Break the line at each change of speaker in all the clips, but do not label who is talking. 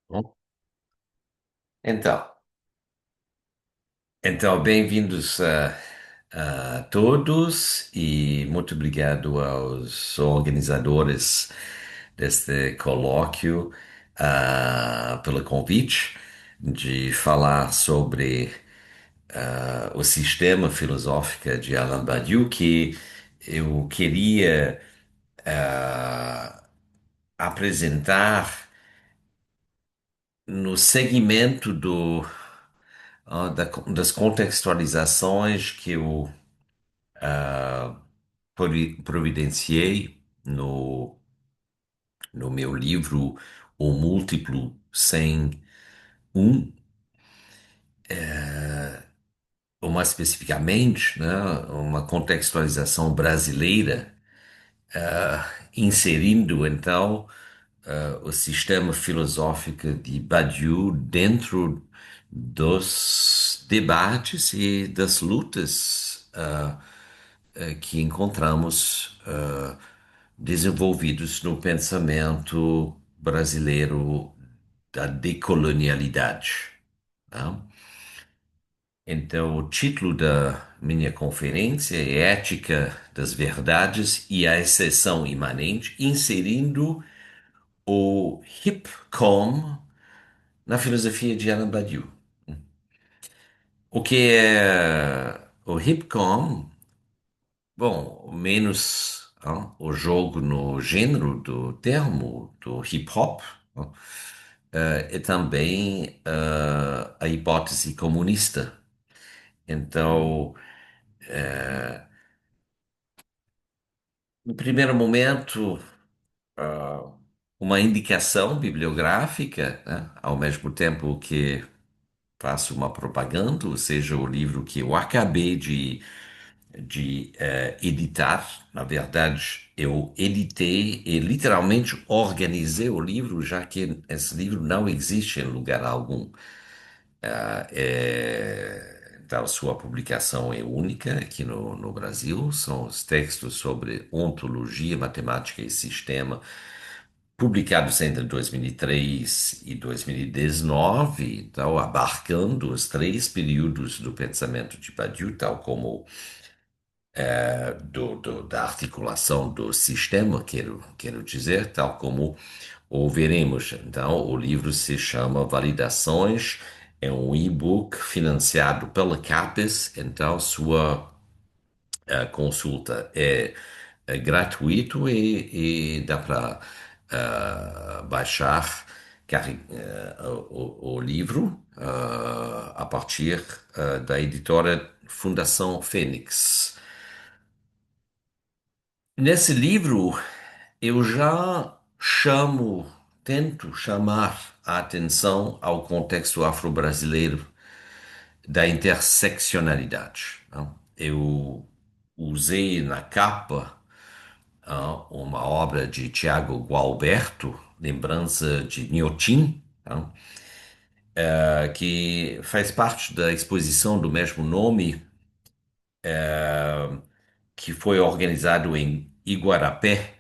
Bom, Então, então, bem-vindos a todos e muito obrigado aos organizadores deste colóquio, pelo convite de falar sobre o sistema filosófico de Alain Badiou, que eu queria apresentar no segmento das contextualizações que eu providenciei no meu livro O Múltiplo Sem Um, ou mais especificamente, né, uma contextualização brasileira, inserindo então o sistema filosófico de Badiou dentro dos debates e das lutas que encontramos desenvolvidos no pensamento brasileiro da decolonialidade. Tá? Então, o título da minha conferência é Ética das Verdades e a Exceção Imanente, inserindo o HIPCOM na filosofia de Alain Badiou. O que é o HIPCOM? Bom, menos o jogo no gênero do termo, do hip hop, é também a hipótese comunista. Então, no primeiro momento, uma indicação bibliográfica, né, ao mesmo tempo que faço uma propaganda, ou seja, o livro que eu acabei de editar. Na verdade, eu editei e literalmente organizei o livro, já que esse livro não existe em lugar algum. Então, sua publicação é única aqui no Brasil. São os textos sobre ontologia, matemática e sistema, publicados entre 2003 e 2019, então, abarcando os três períodos do pensamento de Badiou, tal como da articulação do sistema, quero dizer, tal como o veremos. Então, o livro se chama Validações, é um e-book financiado pela CAPES, então sua consulta é gratuito e dá para baixar o livro a partir da editora Fundação Fênix. Nesse livro, eu já tento chamar a atenção ao contexto afro-brasileiro da interseccionalidade. Não? Eu usei na capa uma obra de Tiago Gualberto, Lembrança de Inhotim, não? Que faz parte da exposição do mesmo nome, que foi organizado em Iguarapé,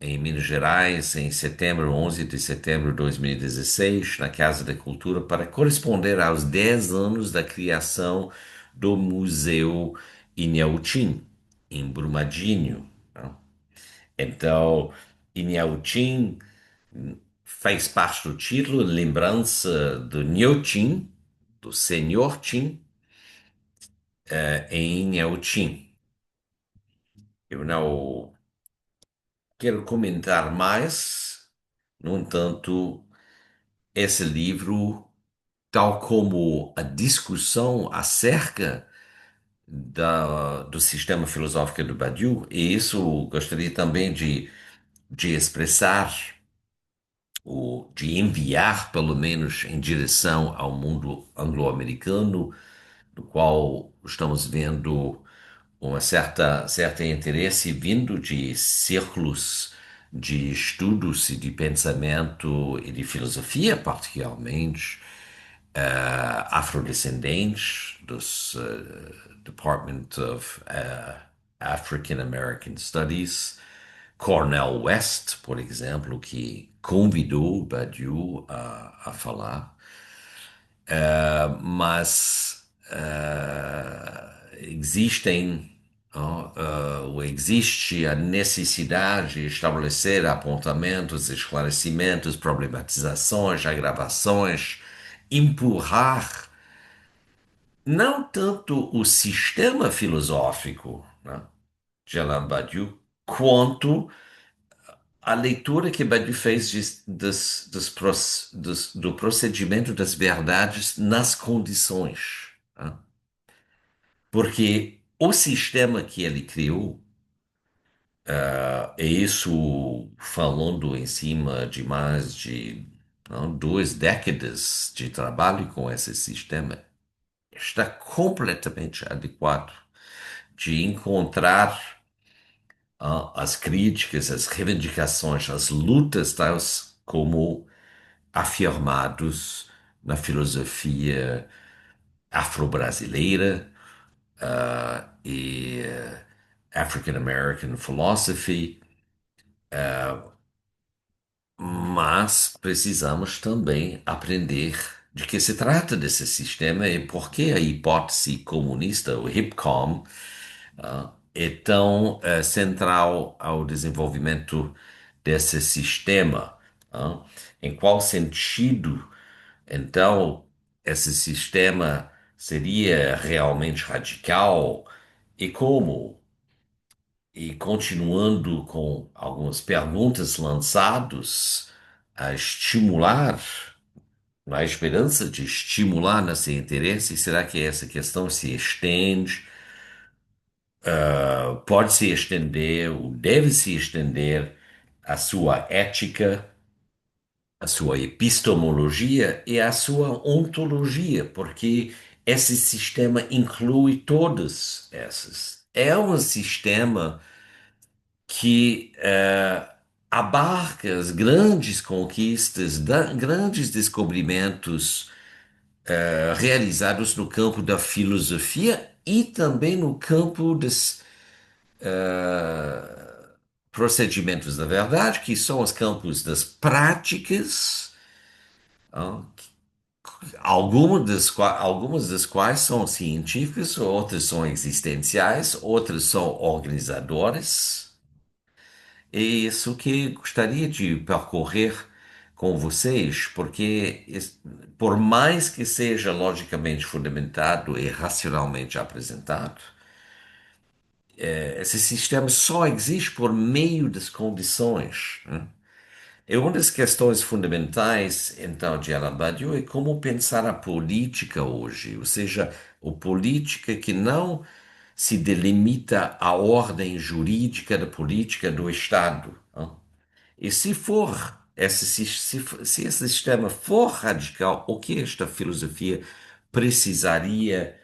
em Minas Gerais, em setembro, 11 de setembro de 2016, na Casa da Cultura, para corresponder aos 10 anos da criação do Museu Inhautim, em Brumadinho. Né? Então, Inhautim faz parte do título, lembrança do Inhotim, do Senhor Tim, em Inhautim. Eu não quero comentar mais, no entanto, esse livro, tal como a discussão acerca do sistema filosófico do Badiou, e isso gostaria também de expressar, ou de enviar, pelo menos, em direção ao mundo anglo-americano, do qual estamos vendo uma certa interesse vindo de círculos de estudos e de pensamento e de filosofia, particularmente, afrodescendentes dos Department of African American Studies, Cornel West, por exemplo, que convidou Badiou a falar. Mas existem, ou existe a necessidade de estabelecer apontamentos, esclarecimentos, problematizações, agravações, empurrar não tanto o sistema filosófico, né, de Alain Badiou, quanto a leitura que Badiou fez do procedimento das verdades nas condições. Né? Porque o sistema que ele criou, é isso falando em cima de mais de não, 2 décadas de trabalho com esse sistema, está completamente adequado de encontrar as críticas, as reivindicações, as lutas tais como afirmados na filosofia afro-brasileira e African American philosophy, mas precisamos também aprender de que se trata desse sistema e por que a hipótese comunista, o HIPCOM, é tão central ao desenvolvimento desse sistema. ah. Em qual sentido, então, esse sistema seria realmente radical e como? E continuando com algumas perguntas lançadas a estimular, na esperança de estimular nesse interesse, será que essa questão se estende, pode se estender, ou deve se estender à sua ética, à sua epistemologia e à sua ontologia, porque esse sistema inclui todas essas. É um sistema que abarca as grandes conquistas, grandes descobrimentos realizados no campo da filosofia e também no campo dos procedimentos da verdade, que são os campos das práticas, ah, algumas das quais são científicas, outras são existenciais, outras são organizadoras. É isso que gostaria de percorrer com vocês, porque por mais que seja logicamente fundamentado e racionalmente apresentado, esse sistema só existe por meio das condições. Né? E uma das questões fundamentais, então, de Alain Badiou é como pensar a política hoje, ou seja, a política que não se delimita à ordem jurídica da política do Estado. Né? E se for, se esse sistema for radical, o que esta filosofia precisaria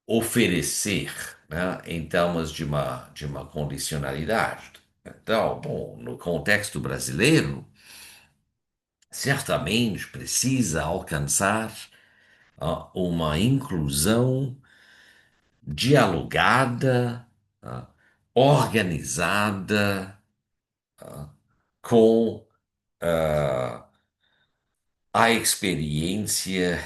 oferecer, né, em termos de uma condicionalidade? Então, bom, no contexto brasileiro, certamente precisa alcançar uma inclusão dialogada, organizada, com a experiência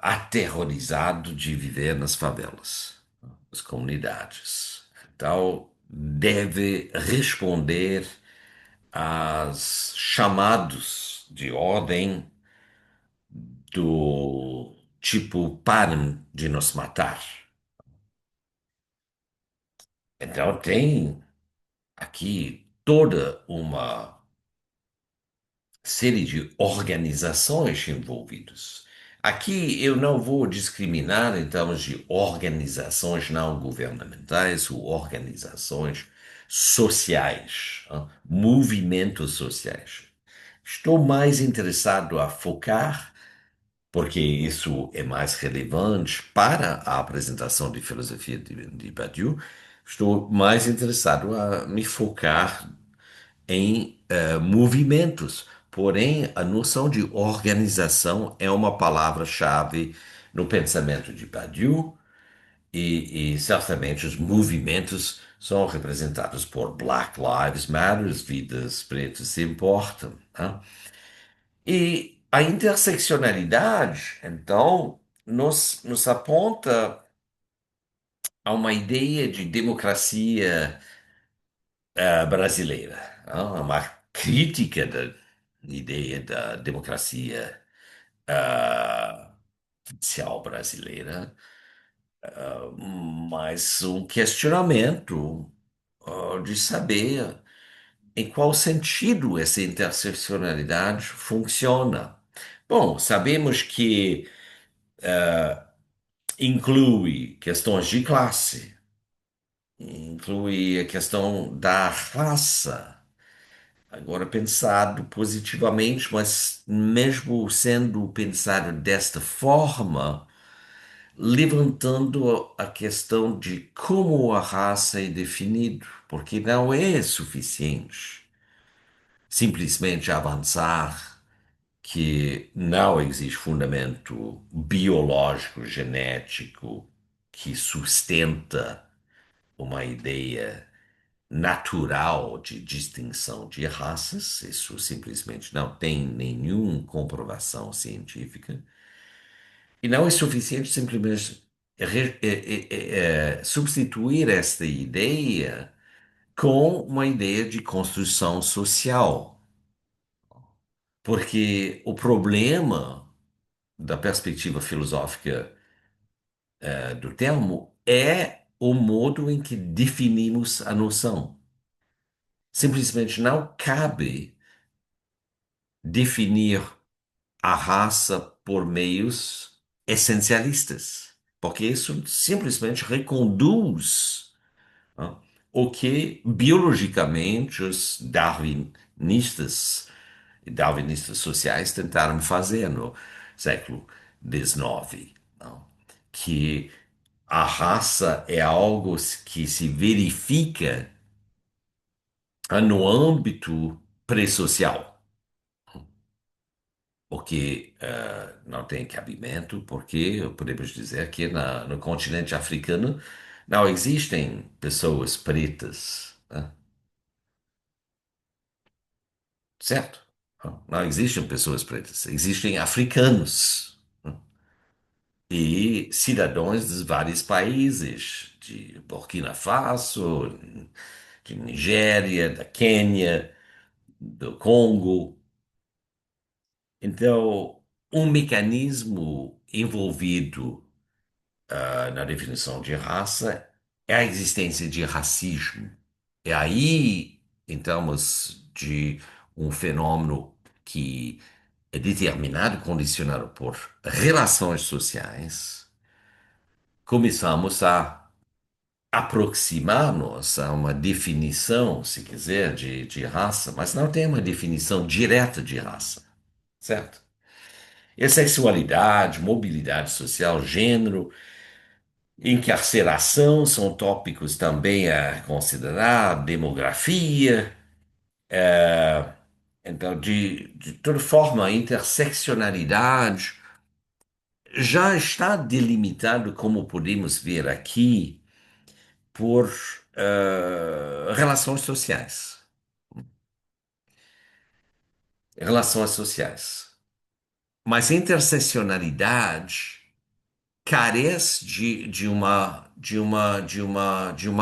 aterrorizado de viver nas favelas, nas comunidades. Então, deve responder às chamados de ordem do tipo parem de nos matar. Então, tem aqui toda uma série de organizações envolvidas. Aqui eu não vou discriminar em termos de organizações não governamentais ou organizações sociais, movimentos sociais. Estou mais interessado a focar, porque isso é mais relevante para a apresentação de filosofia de Badiou, estou mais interessado a me focar em movimentos. Porém, a noção de organização é uma palavra-chave no pensamento de Badiou e certamente os movimentos são representados por Black Lives Matter, vidas pretas importam, né? E a interseccionalidade, então, nos aponta a uma ideia de democracia brasileira, né? Uma crítica da ideia da democracia social brasileira, mas um questionamento de saber em qual sentido essa interseccionalidade funciona. Bom, sabemos que inclui questões de classe, inclui a questão da raça. Agora, pensado positivamente, mas mesmo sendo pensado desta forma, levantando a questão de como a raça é definida, porque não é suficiente simplesmente avançar que não existe fundamento biológico, genético que sustenta uma ideia natural de distinção de raças. Isso simplesmente não tem nenhuma comprovação científica. E não é suficiente simplesmente substituir esta ideia com uma ideia de construção social. Porque o problema da perspectiva filosófica do termo é o modo em que definimos a noção. Simplesmente não cabe definir a raça por meios essencialistas, porque isso simplesmente reconduz, né, o que biologicamente os darwinistas sociais tentaram fazer no século XIX, não? Que a raça é algo que se verifica no âmbito pré-social, o que não tem cabimento, porque podemos dizer que no continente africano não existem pessoas pretas, né? Certo? Não existem pessoas pretas, existem africanos, né? E cidadãos dos vários países, de Burkina Faso, de Nigéria, da Quênia, do Congo. Então, um mecanismo envolvido na definição de raça é a existência de racismo. É aí, em termos de um fenômeno que é determinado, condicionado por relações sociais, começamos a aproximar-nos a uma definição, se quiser, de raça, mas não tem uma definição direta de raça, certo? E sexualidade, mobilidade social, gênero, encarceração são tópicos também a considerar, demografia. Então, de toda forma, a interseccionalidade já está delimitado, como podemos ver aqui, por relações sociais. Relações sociais. Mas a interseccionalidade carece de uma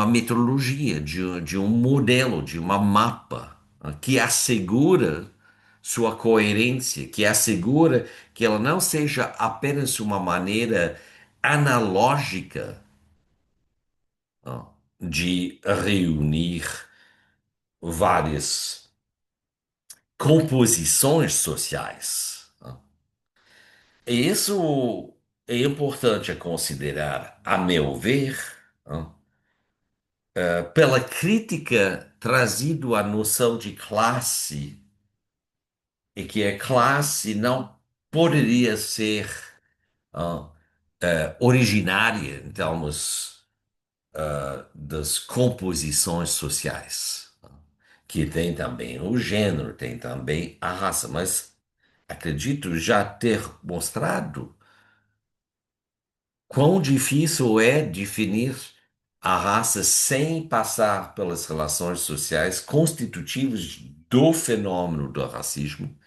metodologia, de um modelo, de uma mapa, que assegura sua coerência, que assegura que ela não seja apenas uma maneira analógica, de reunir várias composições sociais. E isso é importante a considerar, a meu ver, pela crítica trazido à noção de classe, e que a classe não poderia ser ah, originária em termos das composições sociais, que tem também o gênero, tem também a raça, mas acredito já ter mostrado quão difícil é definir a raça sem passar pelas relações sociais constitutivas do fenômeno do racismo.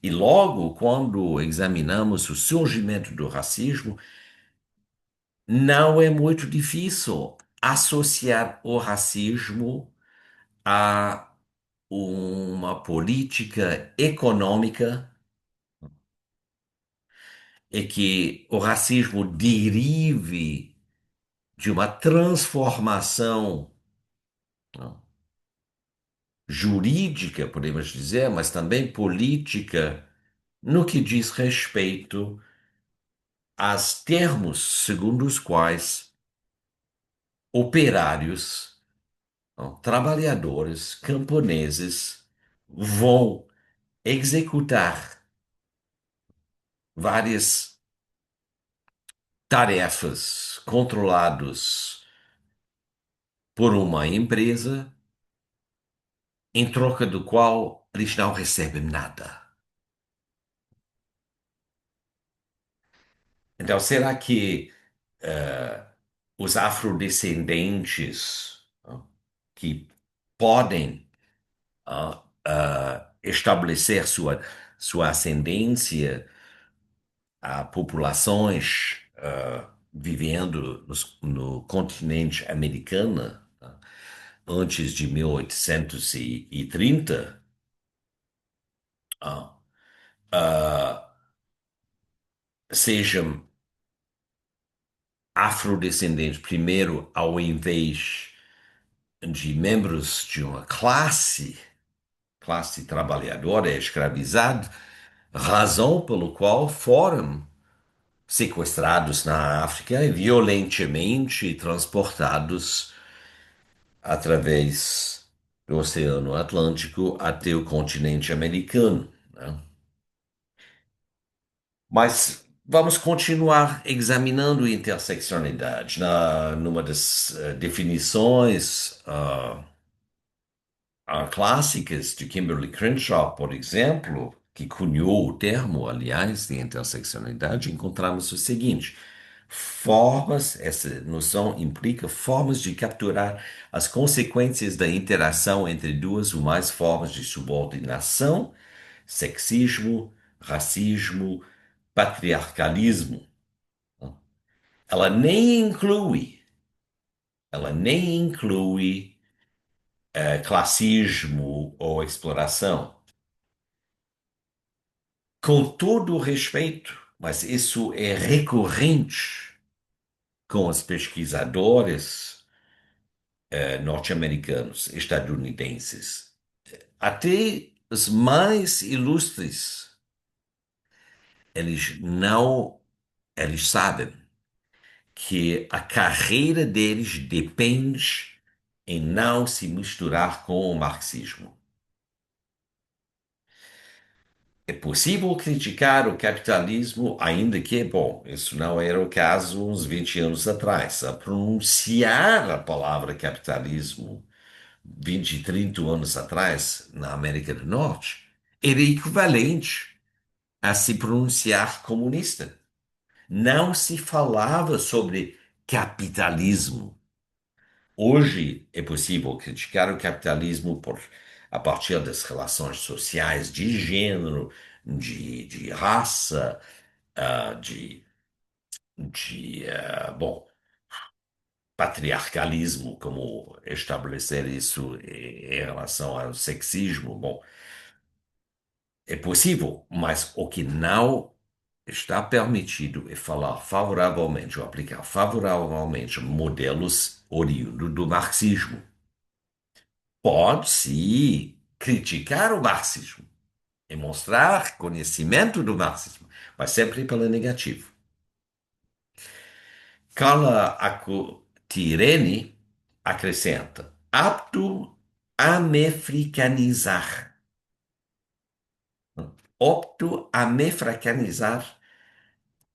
E logo, quando examinamos o surgimento do racismo, não é muito difícil associar o racismo a uma política econômica e que o racismo derive de uma transformação, não, jurídica, podemos dizer, mas também política, no que diz respeito aos termos segundo os quais operários, não, trabalhadores, camponeses vão executar várias tarefas controladas por uma empresa, em troca do qual eles não recebem nada. Então, será que eh, os afrodescendentes que podem estabelecer sua ascendência a populações vivendo no continente americano antes de 1830, ah, ah, sejam afrodescendentes primeiro ao invés de membros de uma classe trabalhadora escravizada, razão pelo qual foram sequestrados na África e violentamente transportados através do Oceano Atlântico até o continente americano, né? Mas vamos continuar examinando interseccionalidade. Numa das definições clássicas de Kimberly Crenshaw, por exemplo, que cunhou o termo, aliás, de interseccionalidade, encontramos o seguinte: formas, essa noção implica formas de capturar as consequências da interação entre duas ou mais formas de subordinação, sexismo, racismo, patriarcalismo. Ela nem inclui, ela nem inclui classismo ou exploração. Com todo o respeito, mas isso é recorrente com os pesquisadores norte-americanos, estadunidenses. Até os mais ilustres, eles não, eles sabem que a carreira deles depende em não se misturar com o marxismo. É possível criticar o capitalismo, ainda que, bom, isso não era o caso uns 20 anos atrás. A pronunciar a palavra capitalismo 20, 30 anos atrás, na América do Norte, era equivalente a se pronunciar comunista. Não se falava sobre capitalismo. Hoje é possível criticar o capitalismo a partir das relações sociais de gênero, de raça, bom, patriarcalismo, como estabelecer isso em relação ao sexismo. Bom, é possível, mas o que não está permitido é falar favoravelmente ou aplicar favoravelmente modelos oriundos do marxismo. Pode-se criticar o marxismo e mostrar conhecimento do marxismo, mas sempre pela negativa. Carla Tirene acrescenta, apto a me africanizar. Opto a me africanizar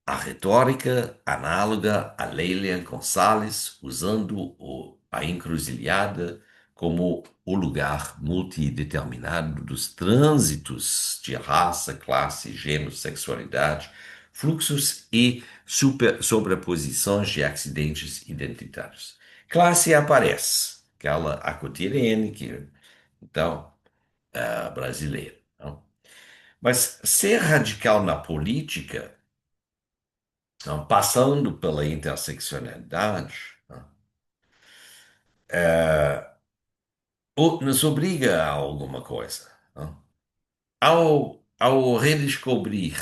a retórica análoga a Lélia Gonçalves, usando a encruzilhada como o lugar multideterminado dos trânsitos de raça, classe, gênero, sexualidade, fluxos e sobreposições de acidentes identitários. Classe aparece, aquela Acotirene, que, então, brasileira. Não? Mas ser radical na política, não, passando pela interseccionalidade, não, nos obriga a alguma coisa. Não? Ao redescobrir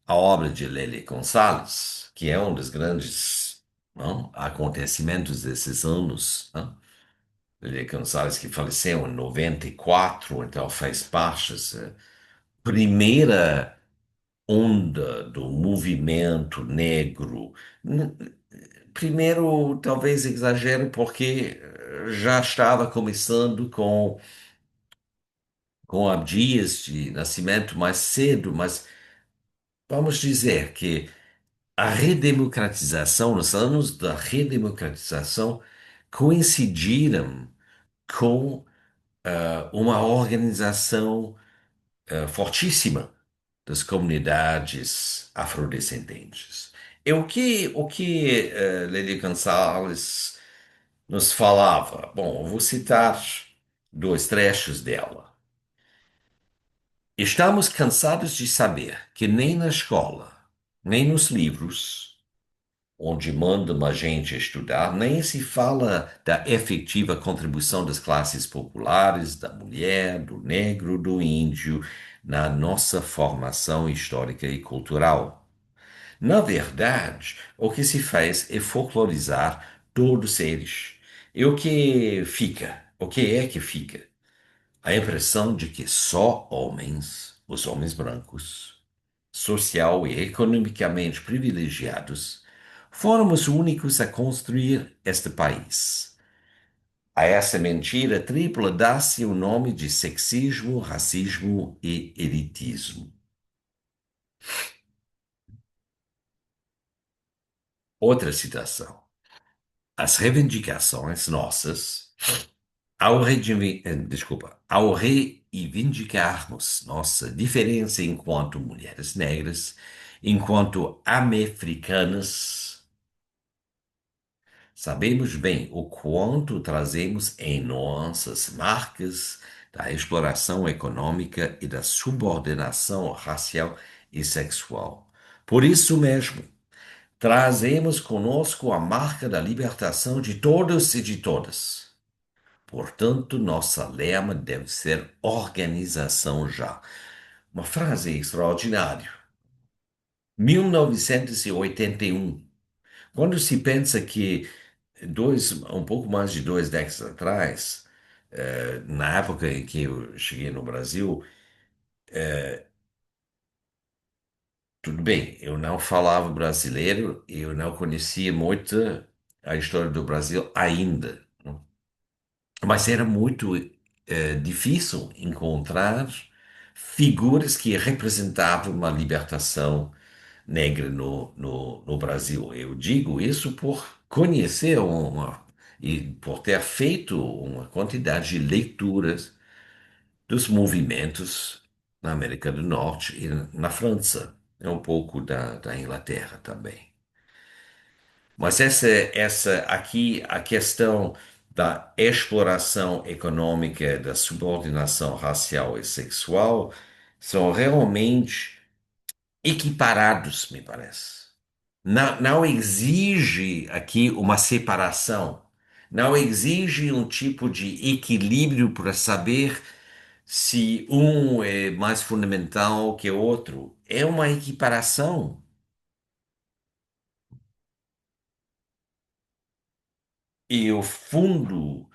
a obra de Lélia Gonçalves, que é um dos grandes, não, acontecimentos desses anos, não? Lélia Gonçalves, que faleceu em 94, então faz parte dessa primeira onda do movimento negro. N- Primeiro, talvez exagero, porque já estava começando com Abdias de Nascimento mais cedo, mas vamos dizer que a redemocratização, os anos da redemocratização coincidiram com uma organização fortíssima das comunidades afrodescendentes. E o que Lili Gonçalves nos falava? Bom, eu vou citar dois trechos dela. Estamos cansados de saber que nem na escola, nem nos livros, onde mandam a gente estudar, nem se fala da efetiva contribuição das classes populares, da mulher, do negro, do índio, na nossa formação histórica e cultural. Na verdade, o que se faz é folclorizar todos eles. E o que fica? O que é que fica? A impressão de que só homens, os homens brancos, social e economicamente privilegiados, foram os únicos a construir este país. A essa mentira tripla dá-se o nome de sexismo, racismo e elitismo. Outra citação. As reivindicações nossas, ao reivindicarmos nossa diferença enquanto mulheres negras, enquanto americanas, sabemos bem o quanto trazemos em nossas marcas da exploração econômica e da subordinação racial e sexual. Por isso mesmo, trazemos conosco a marca da libertação de todos e de todas. Portanto, nossa lema deve ser organização já. Uma frase extraordinária. 1981. Quando se pensa que um pouco mais de 2 décadas atrás, na época em que eu cheguei no Brasil, tudo bem, eu não falava brasileiro, eu não conhecia muito a história do Brasil ainda, não? Mas era muito difícil encontrar figuras que representavam uma libertação negra no Brasil. Eu digo isso por conhecer e por ter feito uma quantidade de leituras dos movimentos na América do Norte e na França, e um pouco da Inglaterra também. Mas essa aqui, a questão da exploração econômica, da subordinação racial e sexual, são realmente equiparados, me parece. Não exige aqui uma separação, não exige um tipo de equilíbrio para saber se um é mais fundamental que o outro. É uma equiparação. E o fundo,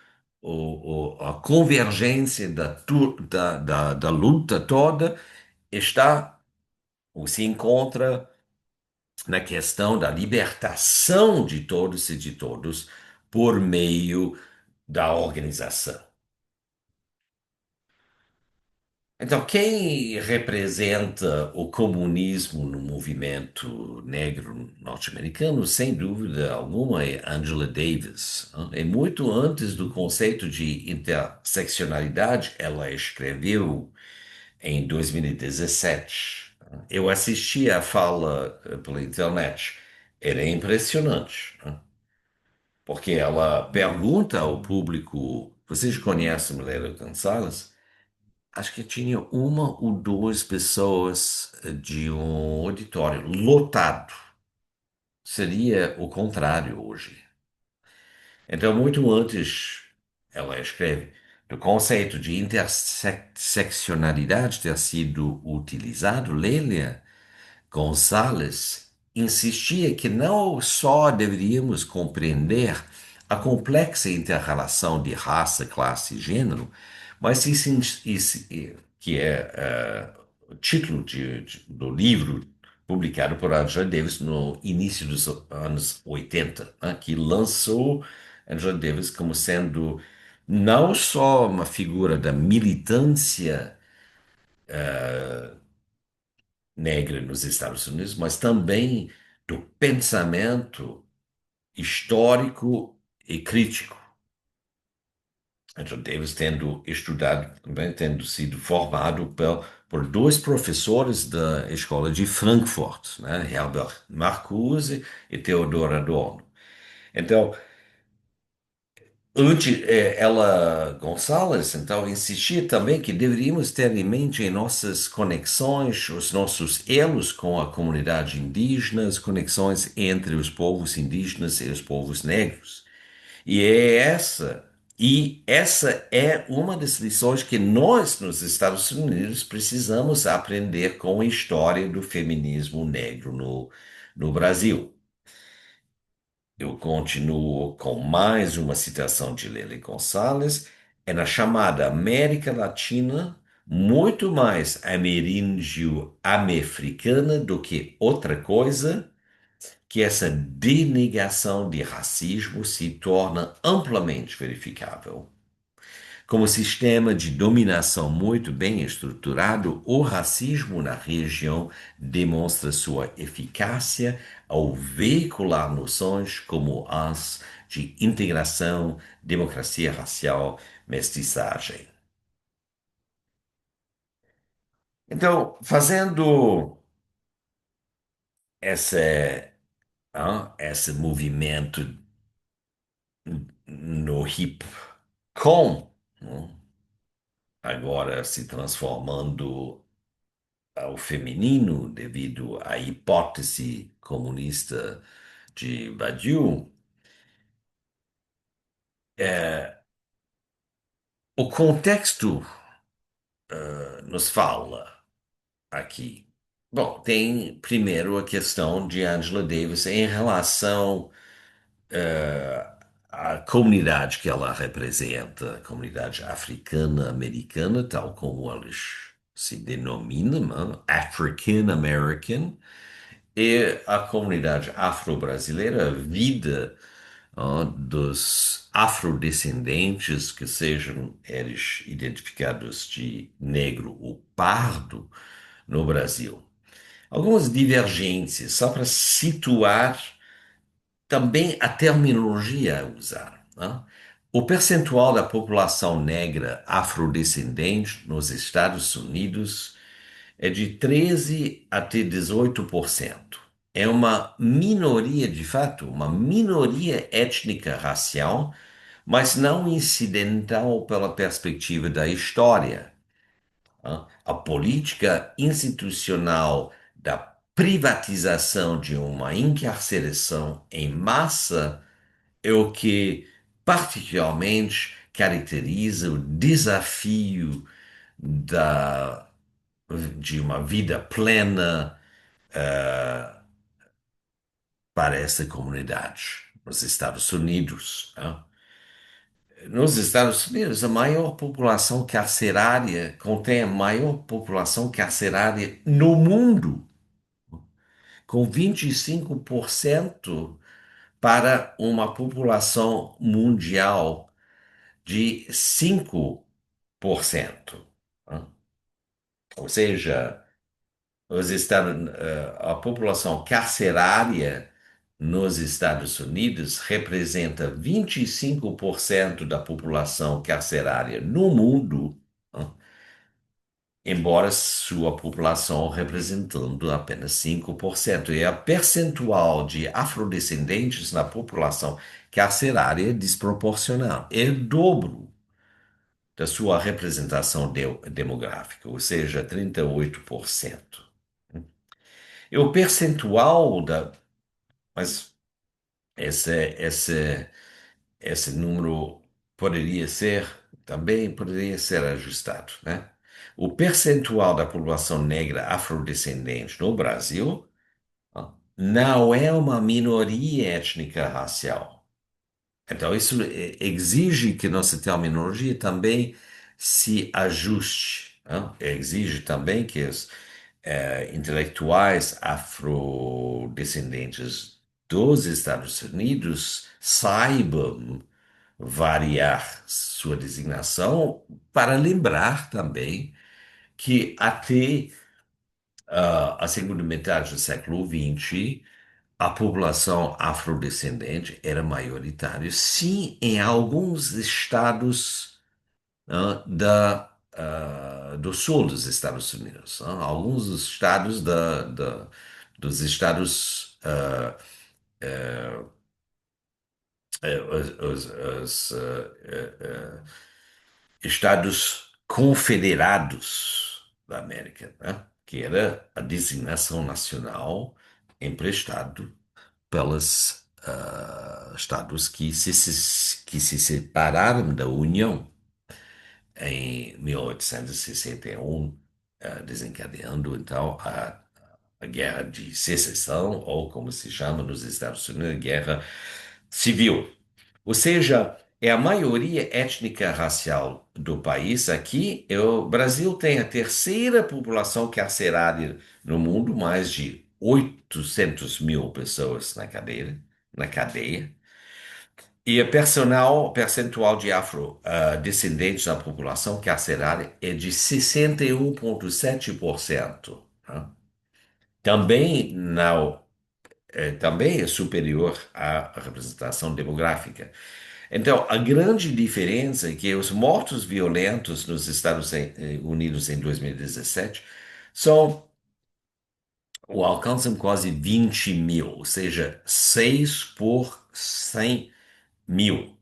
a convergência da luta toda está, ou se encontra na questão da libertação de todos e de todos por meio da organização. Então, quem representa o comunismo no movimento negro norte-americano, sem dúvida alguma, é Angela Davis. É muito antes do conceito de interseccionalidade, ela escreveu em 2017. Eu assisti a fala pela internet, era impressionante. porque ela pergunta ao público: vocês conhecem Maléria Gonçalves? Acho que tinha uma ou duas pessoas de um auditório lotado. Seria o contrário hoje. Então, muito antes, ela escreve, do conceito de interseccionalidade ter sido utilizado, Lélia Gonçalves insistia que não só deveríamos compreender a complexa inter-relação de raça, classe e gênero, mas que é o título do livro publicado por Angela Davis no início dos anos 80, né, que lançou Angela Davis como sendo não só uma figura da militância negra nos Estados Unidos, mas também do pensamento histórico e crítico. Angela Davis tendo estudado, também tendo sido formado por dois professores da Escola de Frankfurt, né, Herbert Marcuse e Theodor Adorno. Então, ela, Gonçalves, então, insistia também que deveríamos ter em mente em nossas conexões, os nossos elos com a comunidade indígena, as conexões entre os povos indígenas e os povos negros. E essa é uma das lições que nós, nos Estados Unidos, precisamos aprender com a história do feminismo negro no Brasil. Eu continuo com mais uma citação de Lely Gonçalves. É na chamada América Latina, muito mais ameríndio-americana do que outra coisa, que essa denegação de racismo se torna amplamente verificável. Como sistema de dominação muito bem estruturado, o racismo na região demonstra sua eficácia ao veicular noções como as de integração, democracia racial, mestiçagem. Então, fazendo essa, esse movimento no hip com, agora se transformando ao feminino devido à hipótese comunista de Badiou, o contexto nos fala aqui. Bom, tem primeiro a questão de Angela Davis em relação à comunidade que ela representa, a comunidade africana-americana, tal como eles se denominam, né? African American, e a comunidade afro-brasileira, a vida dos afrodescendentes, que sejam eles identificados de negro ou pardo no Brasil. Algumas divergências, só para situar também a terminologia a usar, né? O percentual da população negra afrodescendente nos Estados Unidos é de 13 até 18%. É uma minoria, de fato, uma minoria étnica racial, mas não incidental pela perspectiva da história. A política institucional da privatização de uma encarceração em massa é o que particularmente caracteriza o desafio da, de uma vida plena para essa comunidade nos Estados Unidos, né? Nos Estados Unidos, a maior população carcerária contém a maior população carcerária no mundo, com 25% para uma população mundial de 5%, né? Ou seja, a população carcerária nos Estados Unidos representa 25% da população carcerária no mundo, né? Embora sua população representando apenas 5%. E a percentual de afrodescendentes na população carcerária desproporcional. É o dobro da sua representação demográfica, ou seja, 38%. E o percentual da. Mas esse, esse número poderia ser ajustado, né? O percentual da população negra afrodescendente no Brasil não é uma minoria étnica racial. Então, isso exige que nossa terminologia também se ajuste, né? Exige também que os intelectuais afrodescendentes dos Estados Unidos saibam variar sua designação para lembrar também que até a segunda metade do século XX a população afrodescendente era majoritária, sim, em alguns estados do sul dos Estados Unidos. Alguns dos estados dos estados, estados confederados da América, né? Que era a designação nacional emprestado pelos estados que se separaram da União em 1861, desencadeando então a Guerra de Secessão, ou como se chama nos Estados Unidos, Guerra Civil. Ou seja, é a maioria étnica racial do país aqui. O Brasil tem a terceira população carcerária no mundo, mais de 800 mil pessoas na cadeia. E o percentual de afrodescendentes na população carcerária é de 61,7%. Né? Também, não, também é superior à representação demográfica. Então, a grande diferença é que os mortos violentos nos Estados Unidos em 2017 são, ou alcançam quase 20 mil, ou seja, 6 por 100 mil,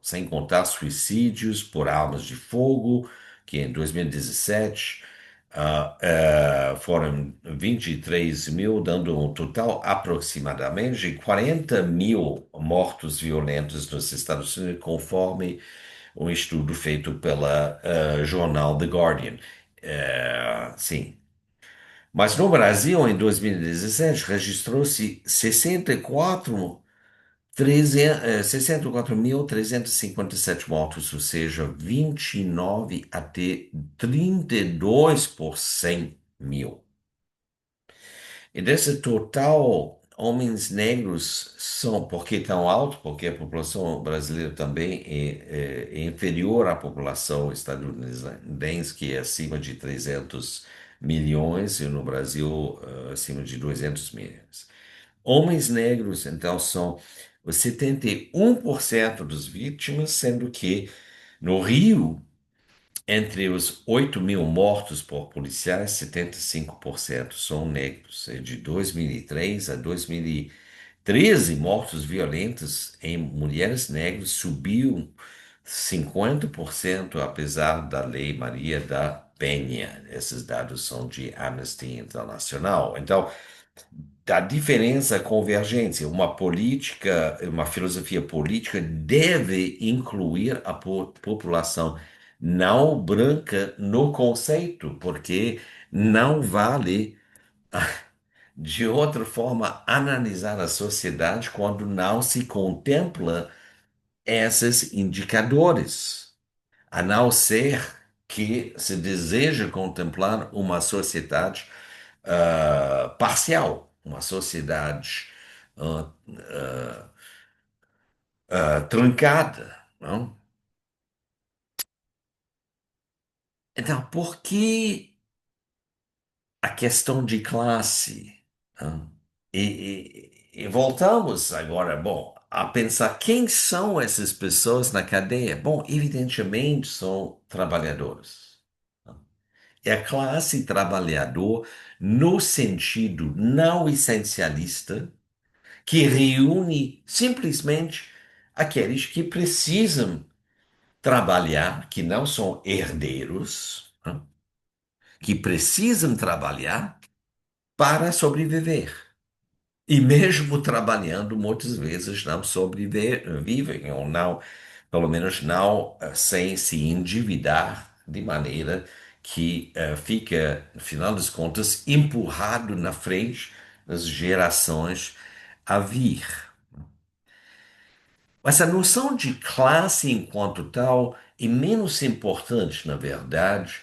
sem contar suicídios por armas de fogo, que em 2017 foram 23 mil, dando um total aproximadamente de 40 mil mortos violentos nos Estados Unidos, conforme um estudo feito pela jornal The Guardian. Sim. Mas no Brasil, em 2017, registrou-se 64.357 mortos, ou seja, 29 até 32 por 100 mil. E desse total, homens negros são, por que tão alto? Porque a população brasileira também é inferior à população estadunidense, que é acima de 300 milhões, e no Brasil, acima de 200 milhões. Homens negros, então, são os 71% dos vítimas, sendo que no Rio, entre os 8 mil mortos por policiais, 75% são negros. De 2003 a 2013, mortos violentos em mulheres negras subiu 50%, apesar da Lei Maria da Penha. Esses dados são de Amnesty Internacional. Então, a diferença, a convergência, uma filosofia política deve incluir a população não branca no conceito, porque não vale, de outra forma, analisar a sociedade quando não se contempla esses indicadores, a não ser que se deseja contemplar uma sociedade parcial, uma sociedade ah, trancada, não? Então, por que a questão de classe? Não? E voltamos agora, bom, a pensar quem são essas pessoas na cadeia? Bom, evidentemente são trabalhadores. Não? É a classe trabalhador no sentido não essencialista que reúne simplesmente aqueles que precisam trabalhar, que não são herdeiros, né? Que precisam trabalhar para sobreviver. E mesmo trabalhando, muitas vezes não sobrevivem, ou não, pelo menos não sem se endividar de maneira que fica, no final das contas, empurrado na frente das gerações a vir. Mas a noção de classe enquanto tal é menos importante, na verdade,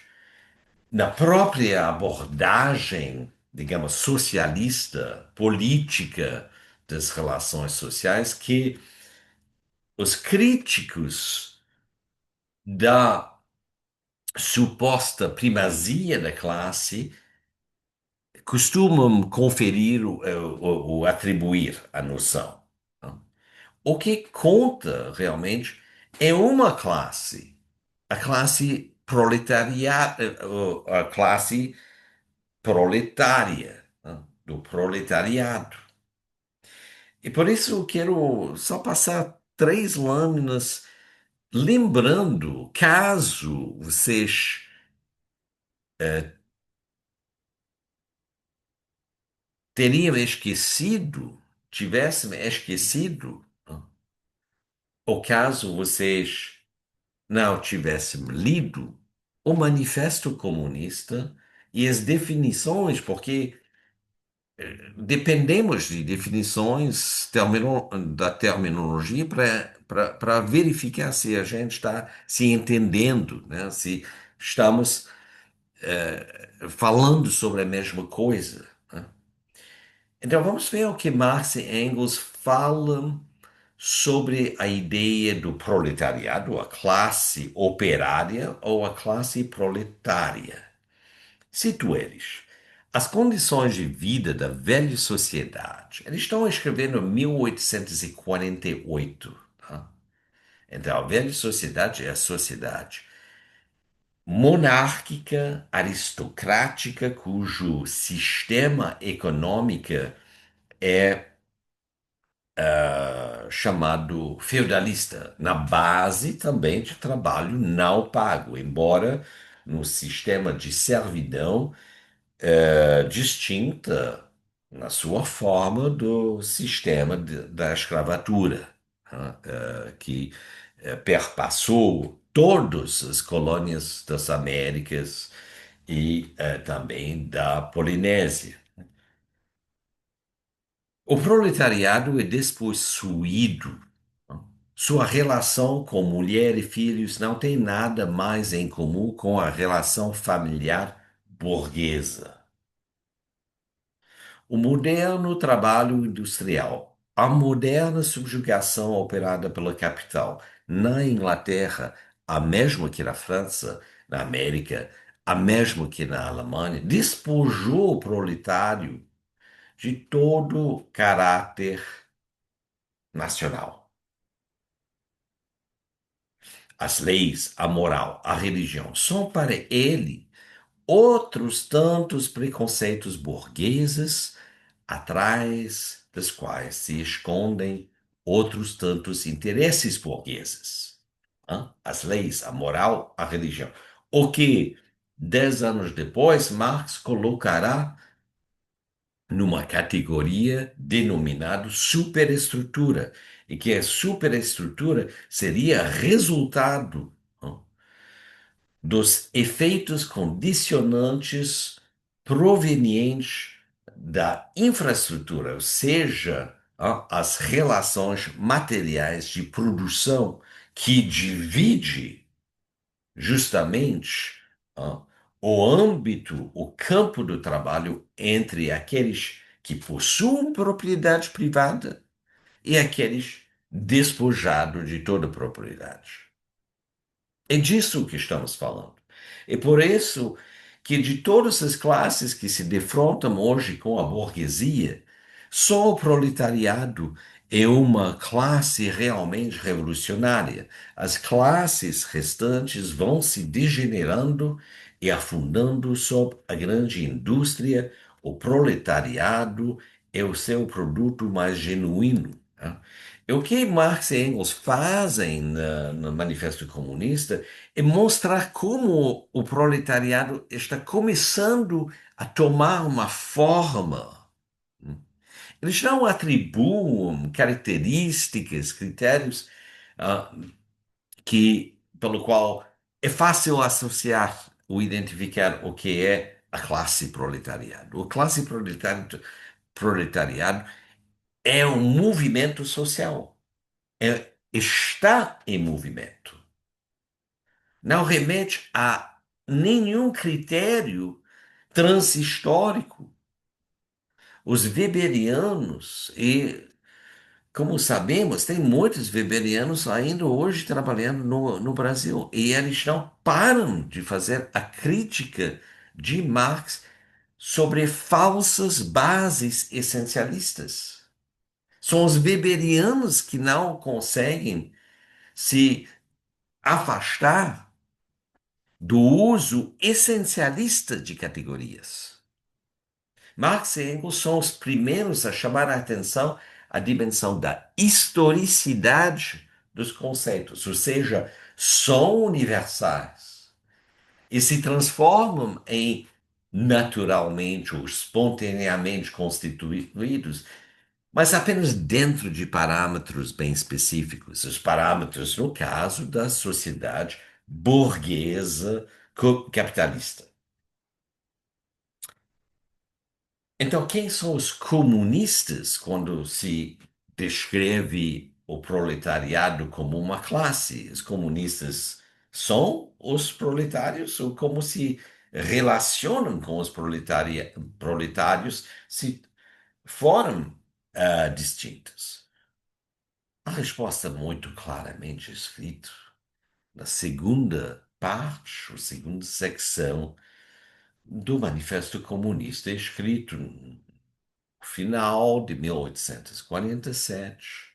na própria abordagem, digamos, socialista, política das relações sociais, que os críticos da suposta primazia da classe costumam conferir ou atribuir a noção. Não? O que conta realmente é uma classe, a classe proletariada, a classe proletária, né, do proletariado. E por isso eu quero só passar três lâminas, lembrando, caso vocês teriam esquecido, tivessem esquecido, né, ou caso vocês não tivessem lido o Manifesto Comunista e as definições, porque dependemos de definições da terminologia para verificar se a gente está se entendendo, né? Se estamos falando sobre a mesma coisa, né? Então vamos ver o que Marx e Engels falam sobre a ideia do proletariado, a classe operária ou a classe proletária. Cito eles. As condições de vida da velha sociedade. Eles estão escrevendo em 1848. Tá? Então, a velha sociedade é a sociedade monárquica, aristocrática, cujo sistema econômico é chamado feudalista, na base também de trabalho não pago, embora no sistema de servidão distinta na sua forma do sistema da escravatura, né, que perpassou todas as colônias das Américas e também da Polinésia. O proletariado é despossuído. Né? Sua relação com mulher e filhos não tem nada mais em comum com a relação familiar burguesa. O moderno trabalho industrial, a moderna subjugação operada pela capital na Inglaterra, a mesma que na França, na América, a mesma que na Alemanha, despojou o proletário de todo caráter nacional. As leis, a moral, a religião são para ele outros tantos preconceitos burgueses atrás dos quais se escondem outros tantos interesses burgueses. Hã? As leis, a moral, a religião. O que, 10 anos depois, Marx colocará numa categoria denominada superestrutura, e que a superestrutura seria resultado, hã, dos efeitos condicionantes provenientes da infraestrutura, ou seja, as relações materiais de produção que divide justamente o âmbito, o campo do trabalho entre aqueles que possuem propriedade privada e aqueles despojados de toda propriedade. É disso que estamos falando. É por isso que de todas as classes que se defrontam hoje com a burguesia, só o proletariado é uma classe realmente revolucionária. As classes restantes vão se degenerando e afundando sob a grande indústria. O proletariado é o seu produto mais genuíno, né? O que Marx e Engels fazem no Manifesto Comunista é mostrar como o proletariado está começando a tomar uma forma. Eles não atribuem características, critérios, ah, pelo qual é fácil associar ou identificar o que é a classe proletariado. A classe proletariado é um movimento social, está em movimento. Não remete a nenhum critério transhistórico. Os weberianos, e como sabemos, tem muitos weberianos ainda hoje trabalhando no Brasil, e eles não param de fazer a crítica de Marx sobre falsas bases essencialistas. São os weberianos que não conseguem se afastar do uso essencialista de categorias. Marx e Engels são os primeiros a chamar a atenção à dimensão da historicidade dos conceitos, ou seja, são universais e se transformam em naturalmente ou espontaneamente constituídos, mas apenas dentro de parâmetros bem específicos, os parâmetros, no caso, da sociedade burguesa capitalista. Então, quem são os comunistas quando se descreve o proletariado como uma classe? Os comunistas são os proletários ou como se relacionam com os proletários se foram distintos? A resposta é muito claramente escrita na segunda parte, ou segunda secção do Manifesto Comunista, escrito no final de 1847,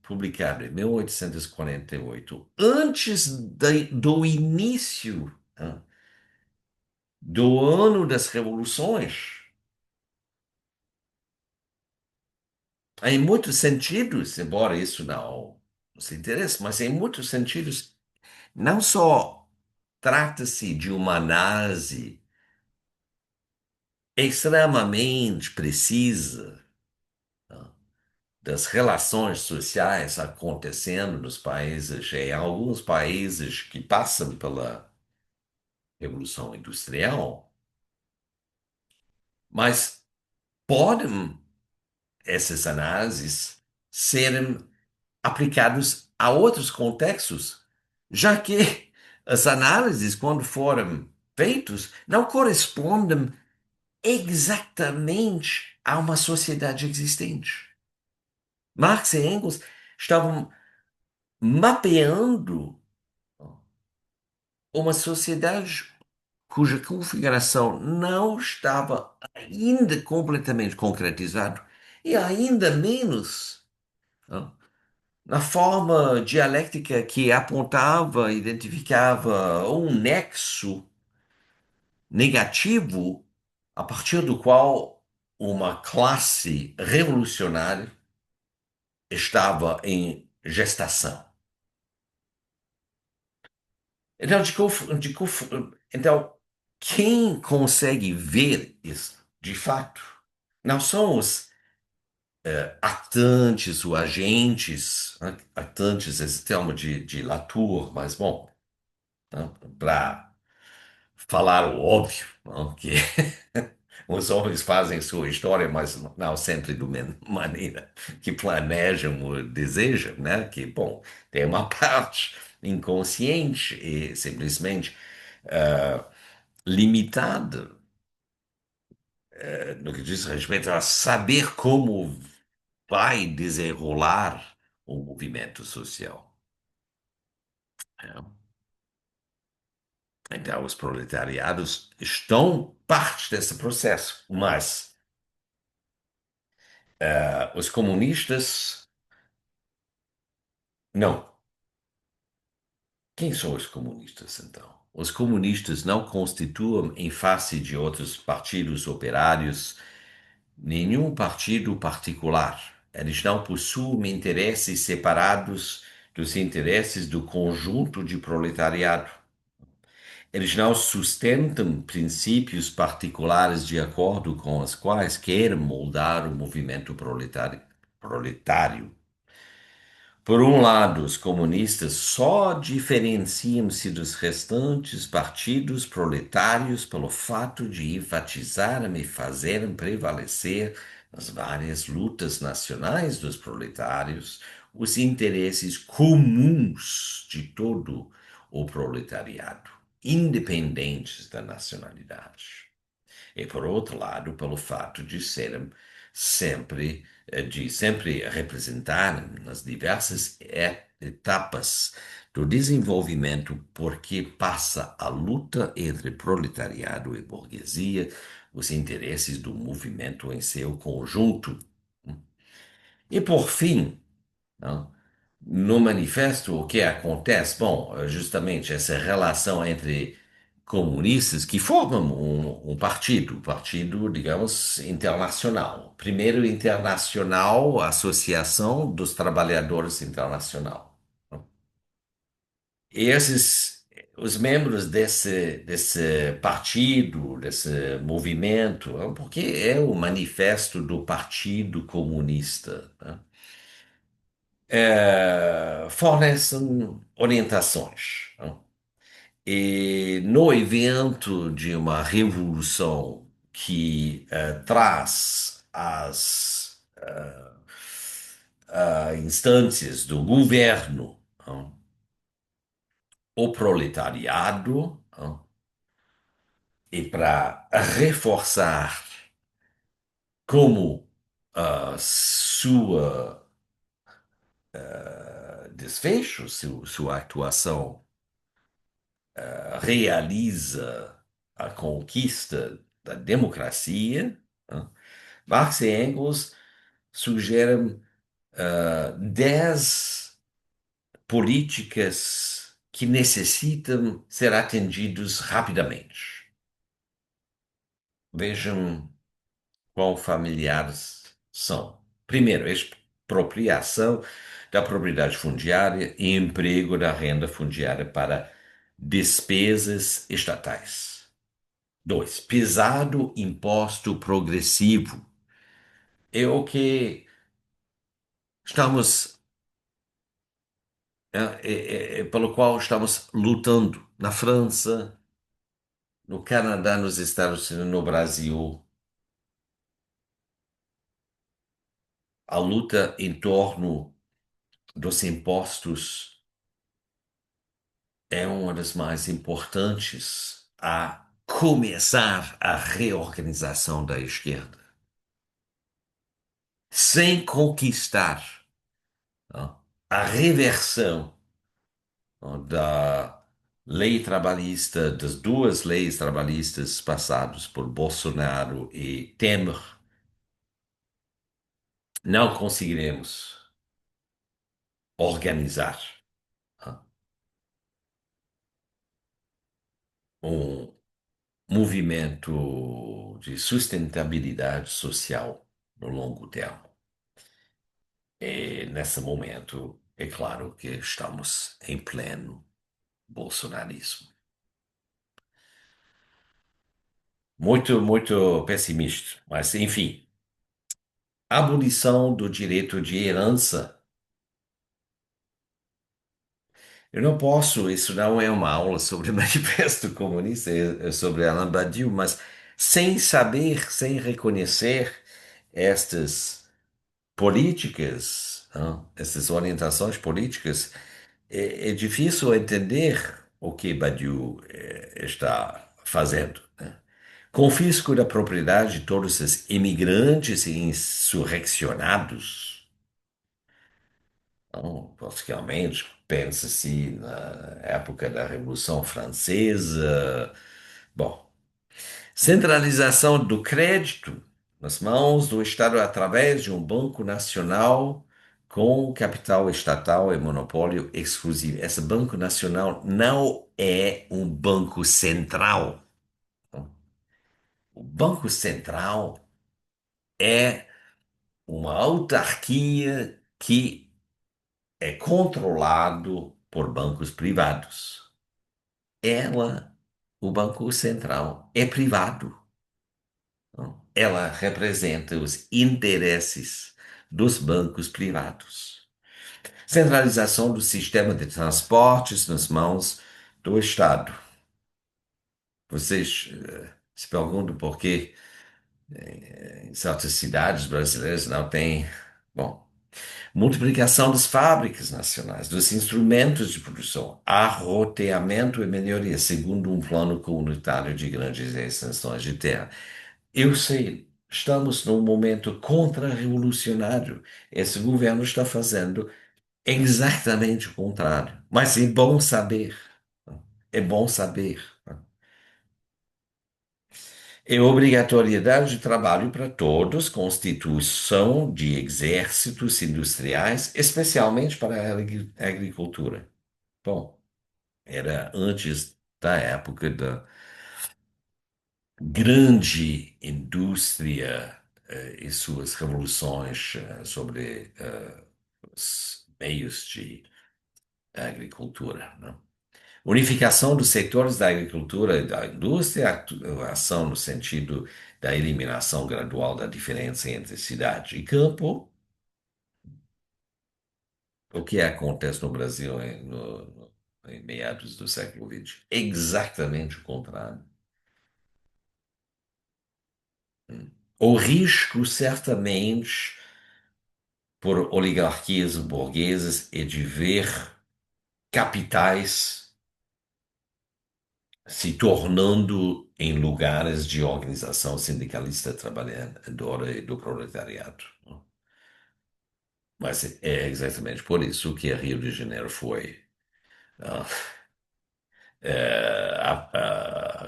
publicado em 1848, antes do início do ano das revoluções. Em muitos sentidos, embora isso não se interesse, mas em muitos sentidos, não só trata-se de uma análise extremamente precisa das relações sociais acontecendo nos países, em alguns países que passam pela Revolução Industrial, mas podem essas análises serem aplicadas a outros contextos, já que as análises, quando foram feitas, não correspondem exatamente a uma sociedade existente. Marx e Engels estavam mapeando uma sociedade cuja configuração não estava ainda completamente concretizada e ainda menos na forma dialética que apontava, identificava um nexo negativo a partir do qual uma classe revolucionária estava em gestação. Então, então, quem consegue ver isso, de fato, não são os atantes ou agentes, né? Atantes, esse termo de Latour, mas bom, para falar o óbvio, não, que os homens fazem sua história, mas não sempre da mesma maneira que planejam ou desejam, né? Que, bom, tem uma parte inconsciente e simplesmente eh, limitada no que diz respeito a saber como vai desenrolar o movimento social. Né? Então, os proletariados estão parte desse processo, mas os comunistas, não. Quem são os comunistas, então? Os comunistas não constituem, em face de outros partidos operários, nenhum partido particular. Eles não possuem interesses separados dos interesses do conjunto de proletariado. Eles não sustentam princípios particulares de acordo com os quais querem moldar o movimento proletário. Por um lado, os comunistas só diferenciam-se dos restantes partidos proletários pelo fato de enfatizarem e fazerem prevalecer nas várias lutas nacionais dos proletários os interesses comuns de todo o proletariado, independentes da nacionalidade. E por outro lado, pelo fato de serem sempre representar nas diversas etapas do desenvolvimento, porque passa a luta entre proletariado e burguesia, os interesses do movimento em seu conjunto. E por fim, não? No manifesto, o que acontece? Bom, justamente essa relação entre comunistas que formam partido, digamos, internacional. Primeiro internacional, Associação dos Trabalhadores Internacional. E os membros desse partido, desse movimento, porque é o manifesto do Partido Comunista, né? Fornecem orientações, né? E no evento de uma revolução que traz as instâncias do governo, né, o proletariado, né, e para reforçar como sua desfecho, sua atuação realiza a conquista da democracia, né, Marx e Engels sugerem 10 políticas que necessitam ser atendidos rapidamente. Vejam quão familiares são. Primeiro, expropriação da propriedade fundiária e emprego da renda fundiária para despesas estatais. Dois, pesado imposto progressivo. É o que estamos, pelo qual estamos lutando na França, no Canadá, nos Estados Unidos, no Brasil. A luta em torno dos impostos é uma das mais importantes a começar a reorganização da esquerda, sem conquistar, né, a reversão, né, da lei trabalhista, das duas leis trabalhistas passadas por Bolsonaro e Temer. Não conseguiremos organizar, né, um movimento de sustentabilidade social no longo termo. E nesse momento, é claro que estamos em pleno bolsonarismo. Muito, muito pessimista, mas enfim. Abolição do direito de herança. Eu não posso, isso não é uma aula sobre o Manifesto Comunista, é sobre Alain Badiou, mas sem saber, sem reconhecer estas políticas, né, essas orientações políticas, é difícil entender o que Badiou está fazendo, né? Confisco da propriedade de todos esses imigrantes e insurreccionados. Então, basicamente, pensa-se na época da Revolução Francesa. Bom, centralização do crédito nas mãos do Estado através de um banco nacional com capital estatal e monopólio exclusivo. Esse banco nacional não é um banco central. O banco central é uma autarquia que é controlado por bancos privados. Ela, o Banco Central, é privado. Não? Ela representa os interesses dos bancos privados. Centralização do sistema de transportes nas mãos do Estado. Vocês se perguntam por que em certas cidades brasileiras não tem. Bom, multiplicação das fábricas nacionais, dos instrumentos de produção, arroteamento e melhoria, segundo um plano comunitário de grandes extensões de terra. Eu sei, estamos num momento contra-revolucionário. Esse governo está fazendo exatamente o contrário. Mas é bom saber. É bom saber. É obrigatoriedade de trabalho para todos, constituição de exércitos industriais, especialmente para a agricultura. Bom, era antes da época da grande indústria e suas revoluções sobre os meios de agricultura, né? Unificação dos setores da agricultura e da indústria, ação no sentido da eliminação gradual da diferença entre cidade e campo. O que acontece no Brasil em meados do século XX? Exatamente o contrário. O risco, certamente, por oligarquias burguesas é de ver capitais se tornando em lugares de organização sindicalista trabalhadora e do proletariado. Mas é exatamente por isso que Rio de Janeiro foi ah,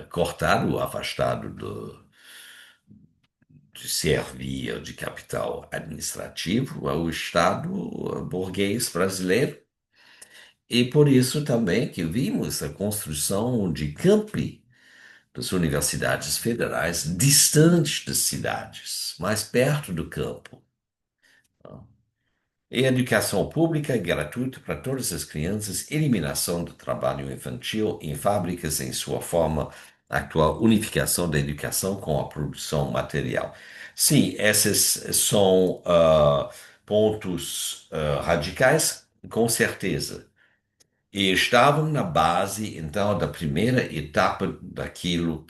cortado, afastado de servir de capital administrativo ao Estado burguês brasileiro. E por isso também que vimos a construção de campi das universidades federais distantes das cidades, mais perto do campo. E educação pública gratuita para todas as crianças, eliminação do trabalho infantil em fábricas em sua forma atual, unificação da educação com a produção material. Sim, esses são pontos radicais, com certeza. E estavam na base, então, da primeira etapa daquela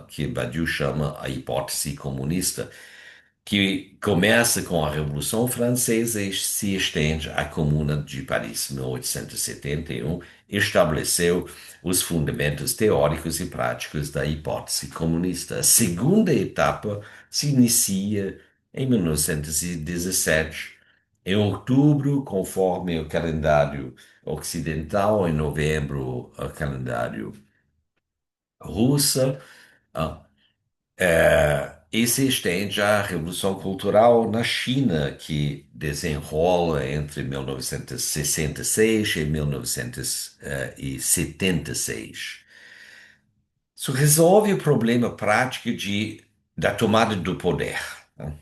que Badiou chama a hipótese comunista, que começa com a Revolução Francesa e se estende à Comuna de Paris, 1871, estabeleceu os fundamentos teóricos e práticos da hipótese comunista. A segunda etapa se inicia em 1917, em outubro, conforme o calendário ocidental, em novembro, o calendário russo. E se estende à Revolução Cultural na China, que desenrola entre 1966 e 1976. Isso resolve o problema prático da tomada do poder, né?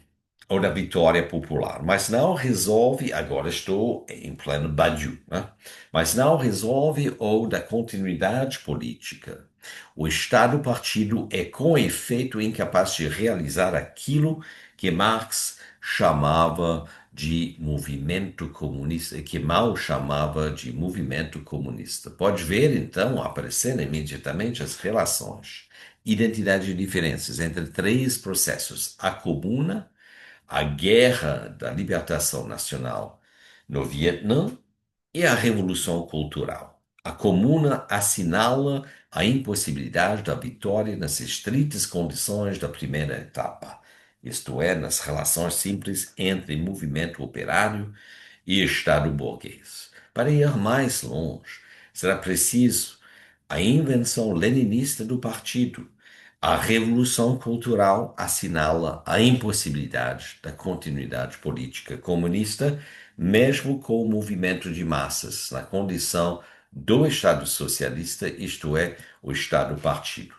Ou da vitória popular, mas não resolve, agora estou em pleno Badiou, né? Mas não resolve o da continuidade política. O Estado-partido é com efeito incapaz de realizar aquilo que Marx chamava de movimento comunista, que Mao chamava de movimento comunista. Pode ver, então, aparecendo imediatamente as relações, identidade e diferenças entre três processos: a comuna, a Guerra da Libertação Nacional no Vietnã e a Revolução Cultural. A Comuna assinala a impossibilidade da vitória nas estritas condições da primeira etapa, isto é, nas relações simples entre movimento operário e Estado burguês. Para ir mais longe, será preciso a invenção leninista do partido. A Revolução Cultural assinala a impossibilidade da continuidade política comunista, mesmo com o movimento de massas, na condição do Estado socialista, isto é, o Estado-partido.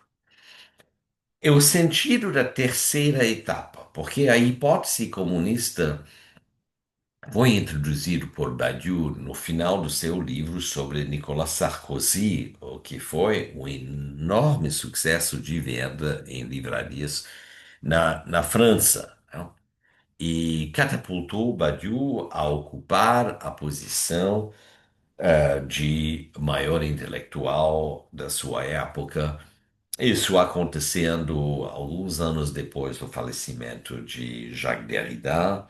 É o sentido da terceira etapa, porque a hipótese comunista foi introduzido por Badiou no final do seu livro sobre Nicolas Sarkozy, o que foi um enorme sucesso de venda em livrarias na França, né? E catapultou Badiou a ocupar a posição de maior intelectual da sua época. Isso acontecendo alguns anos depois do falecimento de Jacques Derrida,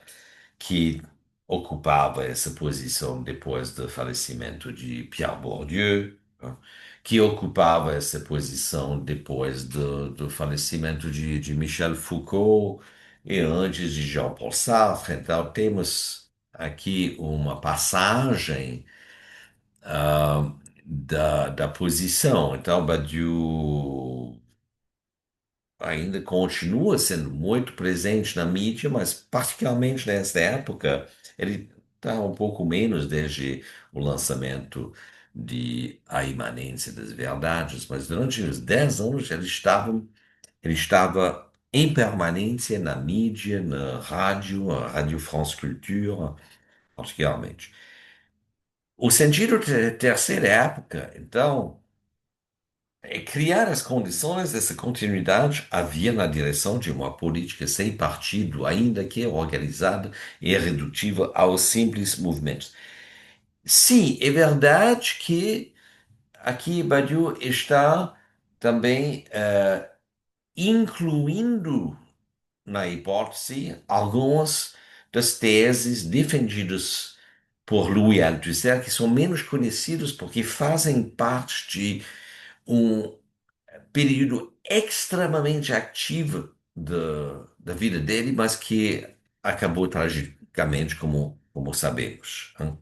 que ocupava essa posição depois do falecimento de Pierre Bourdieu, né, que ocupava essa posição depois do falecimento de Michel Foucault e antes de Jean-Paul Sartre. Então, temos aqui uma passagem da posição. Então, Badiou ainda continua sendo muito presente na mídia, mas particularmente nessa época, ele está um pouco menos desde o lançamento de A Imanência das Verdades, mas durante os 10 anos ele estava em permanência na mídia, na rádio, a Rádio France Culture, particularmente. O sentido da terceira época, então, criar as condições dessa continuidade havia na direção de uma política sem partido, ainda que organizada e redutiva aos simples movimentos. Sim, é verdade que aqui Badiou está também incluindo na hipótese algumas das teses defendidas por Louis Althusser, que são menos conhecidos porque fazem parte de um período extremamente ativo da vida dele, mas que acabou tragicamente, como sabemos, né?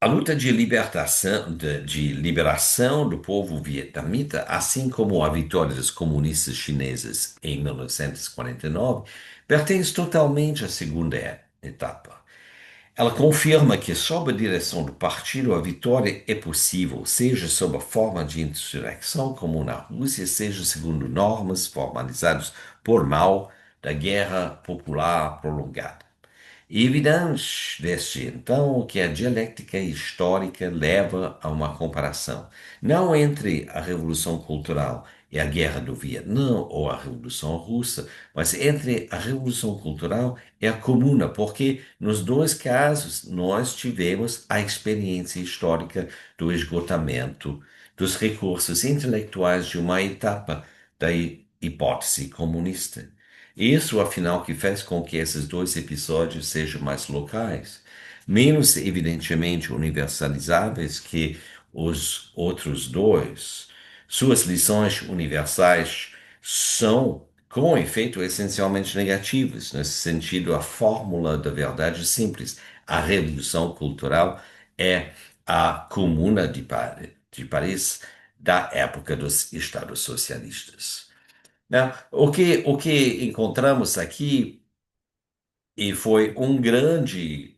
A luta de libertação, de liberação do povo vietnamita, assim como a vitória dos comunistas chineses em 1949, pertence totalmente à segunda etapa. Ela confirma que, sob a direção do partido, a vitória é possível, seja sob a forma de insurreição, como na Rússia, seja segundo normas formalizadas por Mao da guerra popular prolongada. É evidente, desde então, que a dialética histórica leva a uma comparação, não entre a Revolução Cultural e a Guerra do Vietnã ou a Revolução Russa, mas entre a Revolução Cultural e a Comuna, porque nos dois casos nós tivemos a experiência histórica do esgotamento dos recursos intelectuais de uma etapa da hipótese comunista. Isso, afinal, que fez com que esses dois episódios sejam mais locais, menos evidentemente universalizáveis que os outros dois. Suas lições universais são, com efeito, essencialmente negativas. Nesse sentido, a fórmula da verdade é simples. A revolução cultural é a Comuna de Paris da época dos Estados socialistas, né? O que encontramos aqui e foi um grande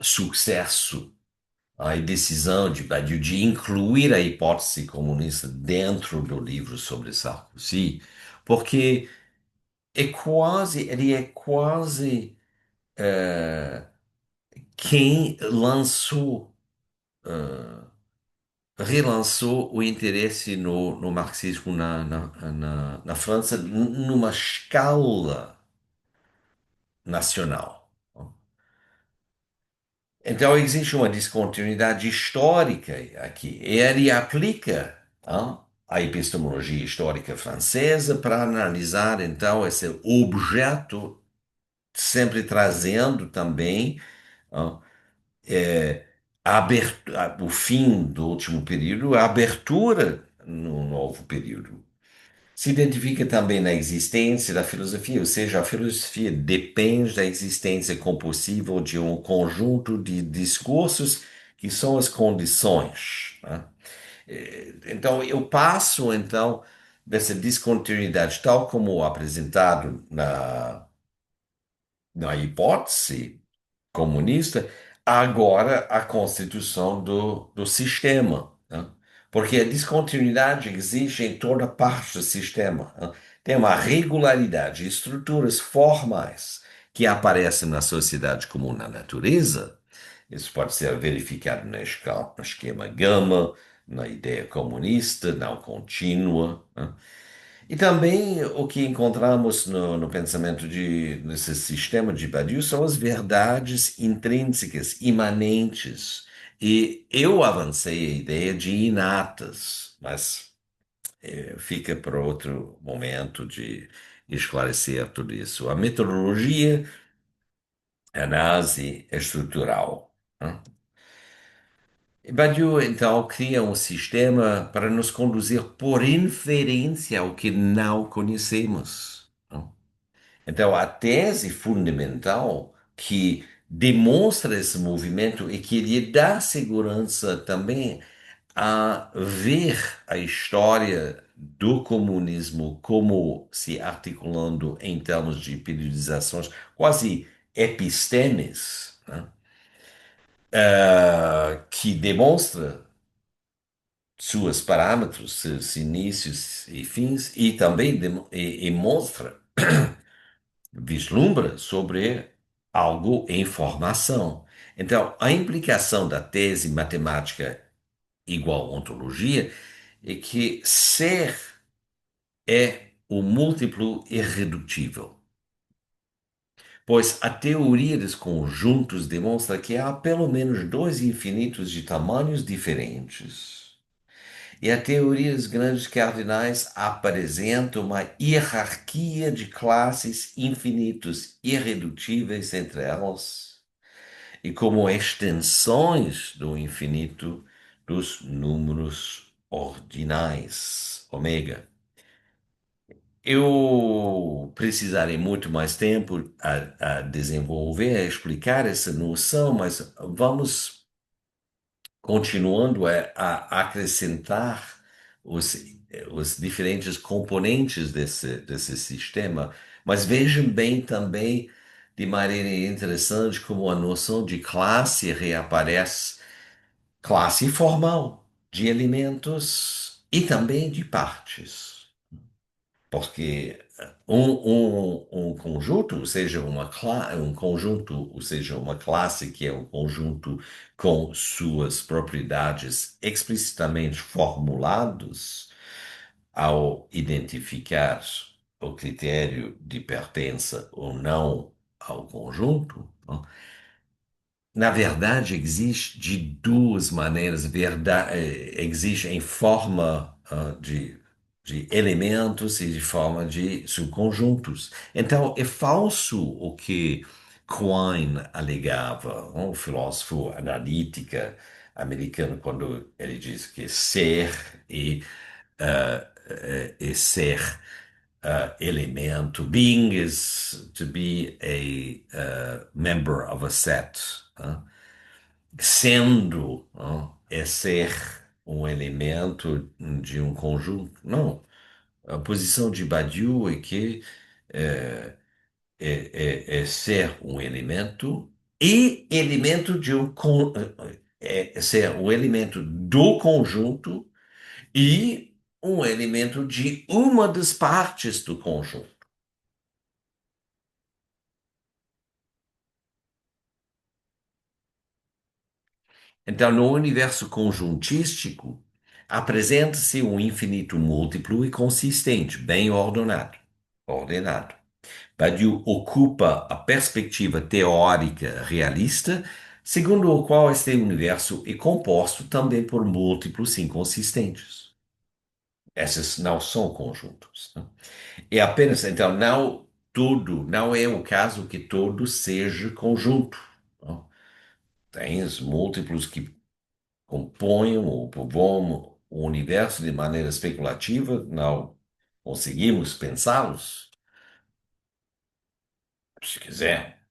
sucesso a decisão de incluir a hipótese comunista dentro do livro sobre Sarkozy, porque ele é quase quem lançou relançou o interesse no marxismo na França numa escala nacional. Então existe uma descontinuidade histórica aqui. E ele aplica, a epistemologia histórica francesa para analisar então esse objeto, sempre trazendo também é, o fim do último período, a abertura no novo período. Se identifica também na existência da filosofia, ou seja, a filosofia depende da existência compossível de um conjunto de discursos que são as condições, né? Então, eu passo, então, dessa descontinuidade, tal como apresentado na hipótese comunista, agora a constituição do sistema, né? Porque a descontinuidade existe em toda parte do sistema, né? Tem uma regularidade, estruturas formais que aparecem na sociedade como na natureza. Isso pode ser verificado no esquema Gama, na ideia comunista, não contínua, né? E também o que encontramos no pensamento nesse sistema de Badiou são as verdades intrínsecas, imanentes. E eu avancei a ideia de inatas, mas fica para outro momento de esclarecer tudo isso. A metodologia, a análise estrutural, né? E Badiou, então, cria um sistema para nos conduzir por inferência ao que não conhecemos, né? Então, a tese fundamental que demonstra esse movimento e que lhe dá segurança também a ver a história do comunismo como se articulando em termos de periodizações quase epistemes, né? Que demonstra seus parâmetros, seus inícios e fins, e também e mostra vislumbra sobre algo em formação. Então, a implicação da tese matemática igual ontologia é que ser é o múltiplo irredutível, pois a teoria dos conjuntos demonstra que há pelo menos dois infinitos de tamanhos diferentes. E a teoria dos grandes cardinais apresenta uma hierarquia de classes infinitos, irredutíveis entre elas, e como extensões do infinito dos números ordinais, ômega. Eu precisarei muito mais tempo a desenvolver, a explicar essa noção, mas vamos continuando a acrescentar os, os diferentes componentes desse sistema, mas vejam bem também, de maneira interessante, como a noção de classe reaparece, classe formal, de elementos e também de partes. Porque um conjunto, seja um conjunto, ou seja, uma classe que é um conjunto com suas propriedades explicitamente formulados, ao identificar o critério de pertença ou não ao conjunto, né? Na verdade, existe de duas maneiras. Existe em forma de elementos e de forma de subconjuntos. Então, é falso o que Quine alegava, um filósofo analítica americano, quando ele diz que ser e ser elemento. Being is to be a member of a set. Sendo, é ser um elemento de um conjunto. Não. A posição de Badiou é que é, é ser um elemento e elemento de é ser um elemento do conjunto e um elemento de uma das partes do conjunto. Então, no universo conjuntístico, apresenta-se um infinito múltiplo e consistente, bem ordenado. Badiou ocupa a perspectiva teórica realista, segundo o qual este universo é composto também por múltiplos inconsistentes. Esses não são conjuntos, né? É apenas, então, não é o caso que tudo seja conjunto, né? Tens múltiplos que compõem ou povoam o universo de maneira especulativa, não conseguimos pensá-los. Se quiser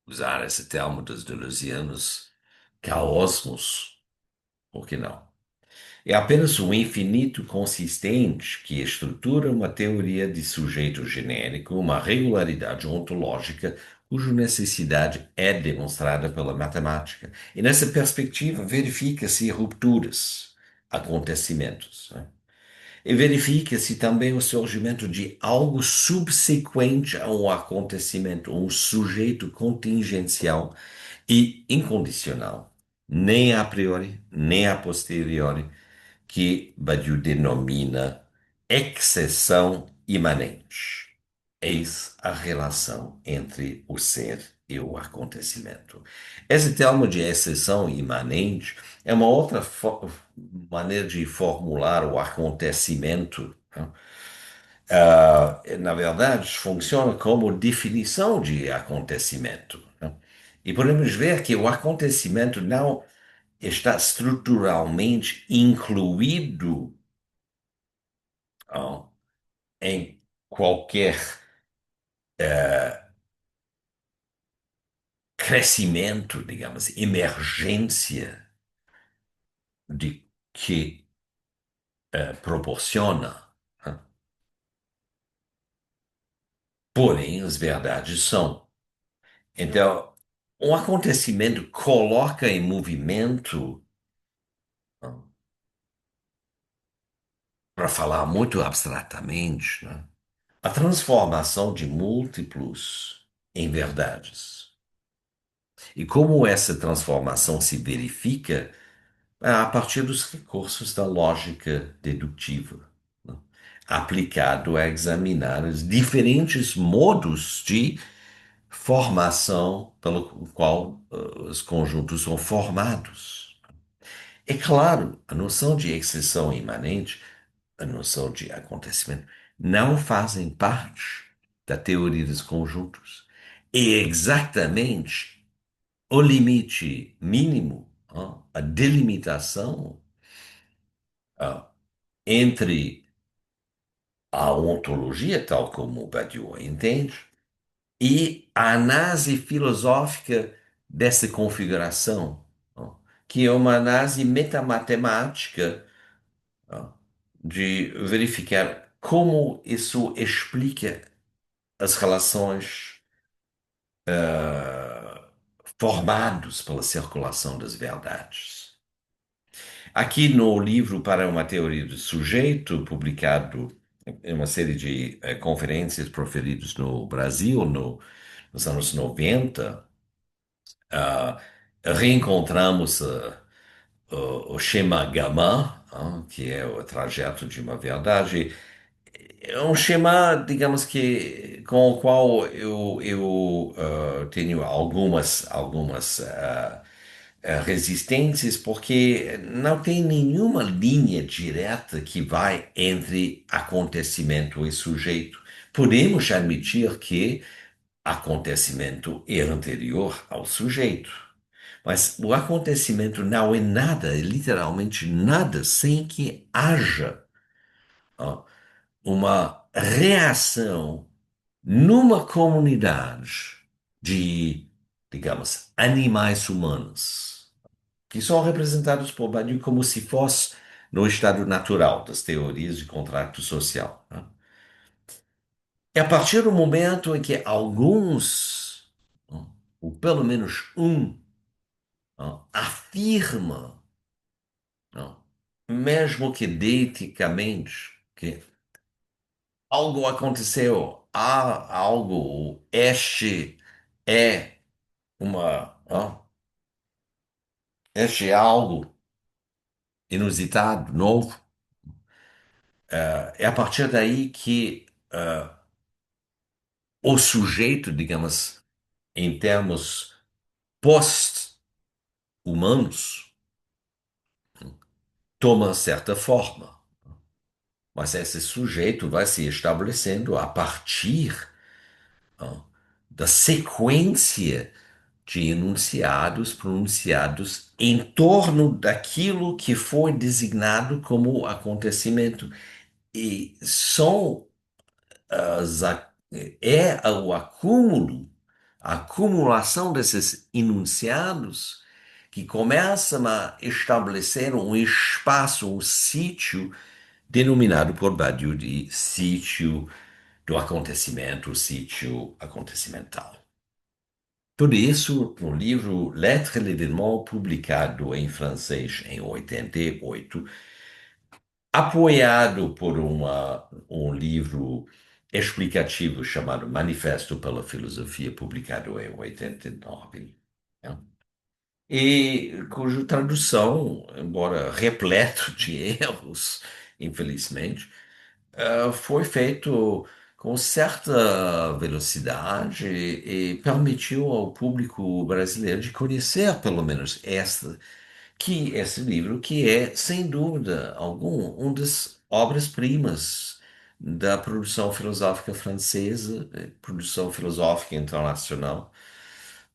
usar esse termo dos deleuzianos, caosmos, por que não? É apenas um infinito consistente que estrutura uma teoria de sujeito genérico, uma regularidade ontológica cuja necessidade é demonstrada pela matemática. E nessa perspectiva, verifica-se rupturas, acontecimentos, né? E verifica-se também o surgimento de algo subsequente a um acontecimento, um sujeito contingencial e incondicional, nem a priori, nem a posteriori, que Badiou denomina excessão imanente. Eis a relação entre o ser e o acontecimento. Esse termo de exceção imanente é uma outra maneira de formular o acontecimento, né? Na verdade, funciona como definição de acontecimento, né? E podemos ver que o acontecimento não está estruturalmente incluído, ah, em qualquer crescimento, digamos, emergência de que proporciona, né? Porém, as verdades são. Então, um acontecimento coloca em movimento, para falar muito abstratamente, né, a transformação de múltiplos em verdades. E como essa transformação se verifica a partir dos recursos da lógica dedutiva, né, aplicado a examinar os diferentes modos de formação pelo qual os conjuntos são formados. É claro, a noção de exceção imanente, a noção de acontecimento, não fazem parte da teoria dos conjuntos. É exatamente o limite mínimo, a delimitação entre a ontologia, tal como Badiou a entende, e a análise filosófica dessa configuração, que é uma análise metamatemática, de verificar como isso explica as relações formadas pela circulação das verdades. Aqui no livro Para uma Teoria do Sujeito, publicado em uma série de conferências proferidas no Brasil nos anos 90, ah, reencontramos o Schema Gaman, que é o trajeto de uma verdade. É um schema, digamos que, com o qual eu tenho algumas resistências, porque não tem nenhuma linha direta que vai entre acontecimento e sujeito. Podemos admitir que acontecimento é anterior ao sujeito, mas o acontecimento não é nada, é literalmente nada, sem que haja uma reação numa comunidade de, digamos, animais humanos, que são representados por Badiou como se fosse no estado natural das teorias de contrato social, né? É a partir do momento em que alguns, ou pelo menos um, afirma, mesmo que deicamente, que algo aconteceu, há algo, este é este é algo inusitado, novo. É a partir daí que o sujeito, digamos, em termos pós-humanos, toma certa forma. Mas esse sujeito vai se estabelecendo a partir da sequência de enunciados pronunciados em torno daquilo que foi designado como acontecimento. E são as, a- é o acúmulo, a acumulação desses enunciados que começam a estabelecer um espaço, um sítio, denominado por Badiou de sítio do acontecimento, sítio acontecimental. Tudo isso no livro Lettres et l'événement, publicado em francês em 88, apoiado por um livro explicativo chamado Manifesto pela Filosofia, publicado em 89, né? E cuja tradução, embora repleto de erros, infelizmente, foi feito com certa velocidade e permitiu ao público brasileiro de conhecer, pelo menos, esse livro, que é, sem dúvida alguma, um das obras-primas da produção filosófica francesa, produção filosófica internacional,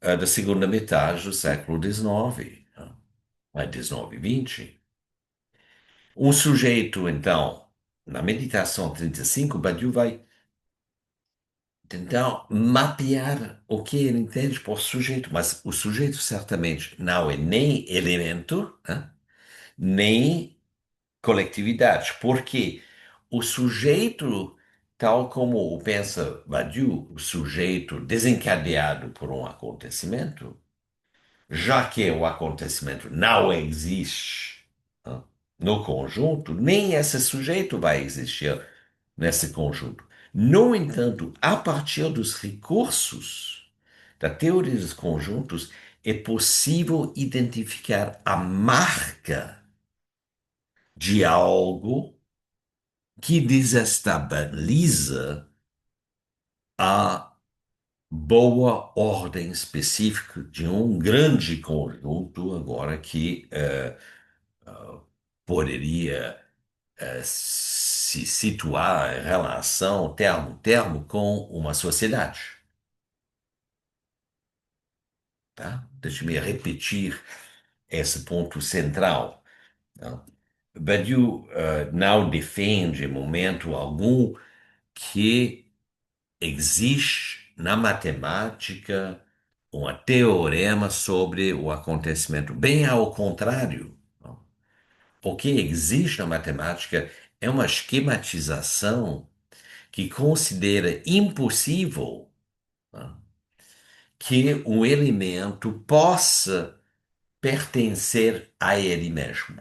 da segunda metade do século XIX, XIX e XX. Um sujeito, então, na meditação 35, Badiou vai tentar mapear o que ele entende por sujeito, mas o sujeito certamente não é nem elemento, né, nem coletividade, porque o sujeito, tal como o pensa Badiou, o sujeito desencadeado por um acontecimento, já que o acontecimento não existe, né, no conjunto, nem esse sujeito vai existir nesse conjunto. No entanto, a partir dos recursos da teoria dos conjuntos, é possível identificar a marca de algo que desestabiliza a boa ordem específica de um grande conjunto, agora que poderia se situar em relação termo com uma sociedade. Tá? Deixe-me repetir esse ponto central. Tá? Badiou não defende em momento algum que existe na matemática um teorema sobre o acontecimento. Bem ao contrário. Não? O que existe na matemática é uma esquematização que considera impossível, né, que um elemento possa pertencer a ele mesmo.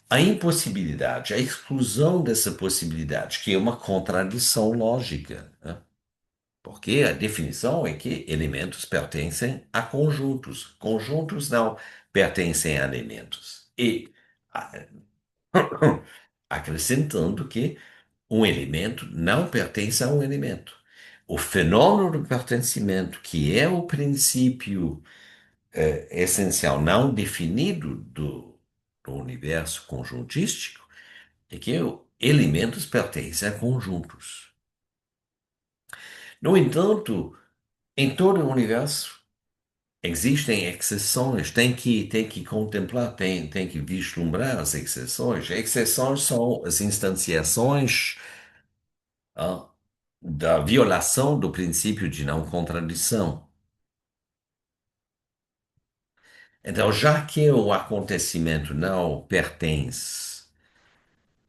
A impossibilidade, a exclusão dessa possibilidade, que é uma contradição lógica, né? Porque a definição é que elementos pertencem a conjuntos, conjuntos não pertencem a elementos. E a- acrescentando que um elemento não pertence a um elemento. O fenômeno do pertencimento, que é o princípio essencial não definido do universo conjuntístico, é que elementos pertencem a conjuntos. No entanto, em todo o universo existem exceções, tem que contemplar, tem que vislumbrar as exceções. Exceções são as instanciações, ah, da violação do princípio de não contradição. Então, já que o acontecimento não pertence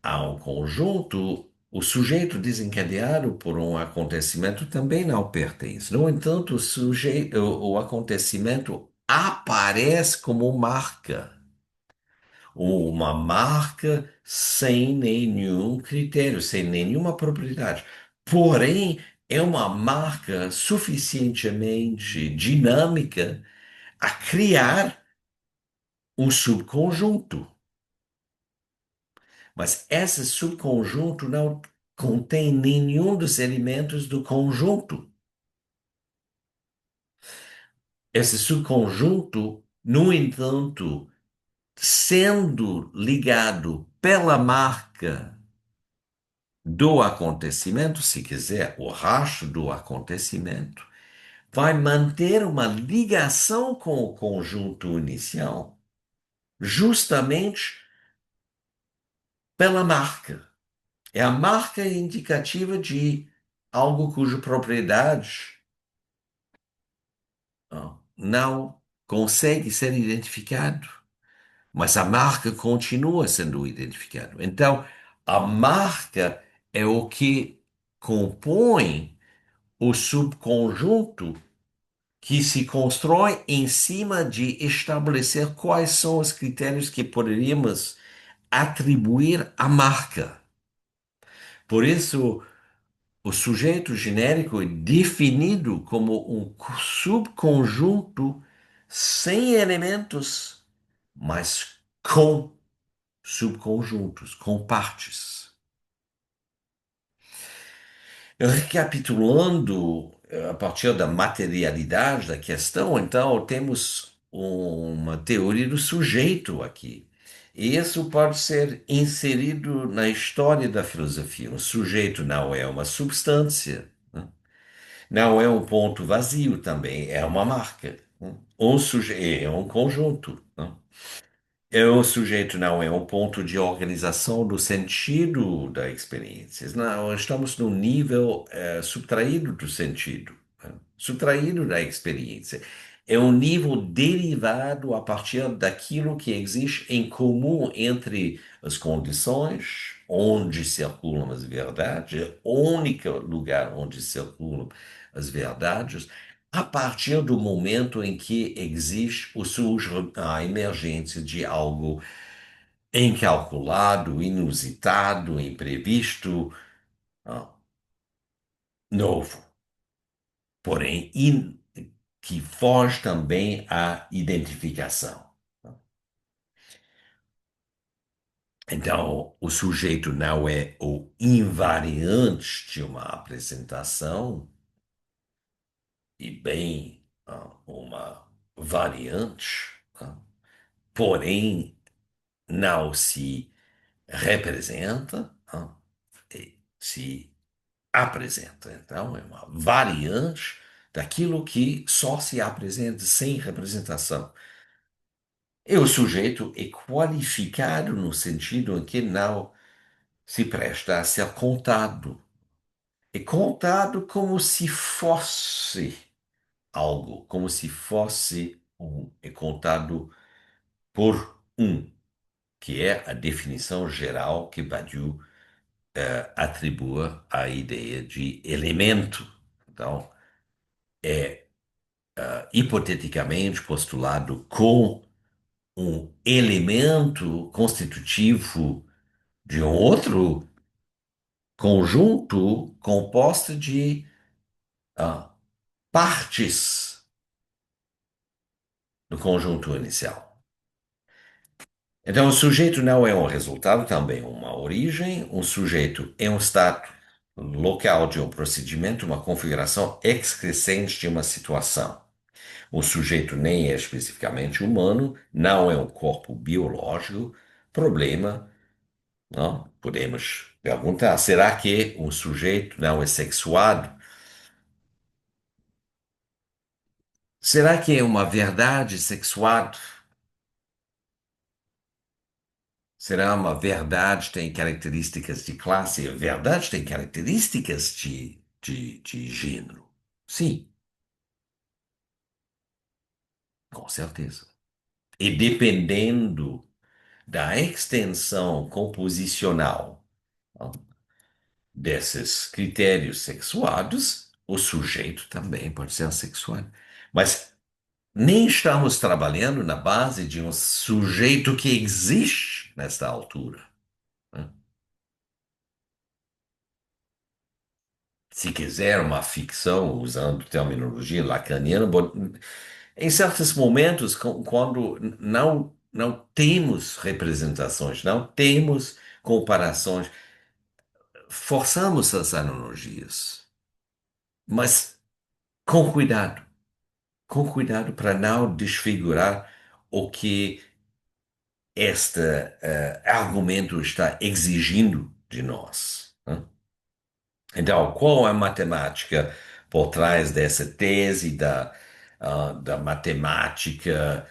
a um conjunto, o sujeito desencadeado por um acontecimento também não pertence. No entanto, o acontecimento aparece como marca, uma marca sem nenhum critério, sem nenhuma propriedade. Porém, é uma marca suficientemente dinâmica a criar um subconjunto. Mas esse subconjunto não contém nenhum dos elementos do conjunto. Esse subconjunto, no entanto, sendo ligado pela marca do acontecimento, se quiser, o rastro do acontecimento, vai manter uma ligação com o conjunto inicial, justamente pela marca. É a marca indicativa de algo cuja propriedade não consegue ser identificado, mas a marca continua sendo identificada. Então, a marca é o que compõe o subconjunto que se constrói em cima de estabelecer quais são os critérios que poderíamos atribuir à marca. Por isso, o sujeito genérico é definido como um subconjunto sem elementos, mas com subconjuntos, com partes. Recapitulando, a partir da materialidade da questão, então, temos uma teoria do sujeito aqui. E isso pode ser inserido na história da filosofia. O sujeito não é uma substância, né? Não é um ponto vazio também, é uma marca, né? Um sujeito é um conjunto, né? O sujeito não é um ponto de organização do sentido da experiência. Não, estamos num nível subtraído do sentido, né? Subtraído da experiência. É um nível derivado a partir daquilo que existe em comum entre as condições onde circulam as verdades, é o único lugar onde circulam as verdades, a partir do momento em que existe ou surge a emergência de algo incalculado, inusitado, imprevisto, ah, novo, porém que foge também à identificação. Então, o sujeito não é o invariante de uma apresentação, e bem uma variante, porém não se representa, e se apresenta. Então, é uma variante daquilo que só se apresenta sem representação. E o sujeito é qualificado no sentido em que não se presta a ser contado. É contado como se fosse algo, como se fosse um. É contado por um, que é a definição geral que Badiou atribua à ideia de elemento. Então, é hipoteticamente postulado com um elemento constitutivo de um outro conjunto composto de ah, partes do conjunto inicial. Então, o sujeito não é um resultado, também uma origem. Um sujeito é um estado local de um procedimento, uma configuração excrescente de uma situação. O sujeito nem é especificamente humano, não é um corpo biológico. Problema, não? Podemos perguntar: será que um sujeito não é sexuado? Será que é uma verdade sexuado? Será uma verdade tem características de classe? A verdade tem características de gênero? Sim, com certeza. E dependendo da extensão composicional, ó, desses critérios sexuados, o sujeito também pode ser assexuado. Mas nem estamos trabalhando na base de um sujeito que existe nesta altura, né? Se quiser uma ficção, usando terminologia lacaniana, em certos momentos, quando não temos representações, não temos comparações, forçamos as analogias, mas com com cuidado para não desfigurar o que este argumento está exigindo de nós, né? Então, qual é a matemática por trás dessa tese da matemática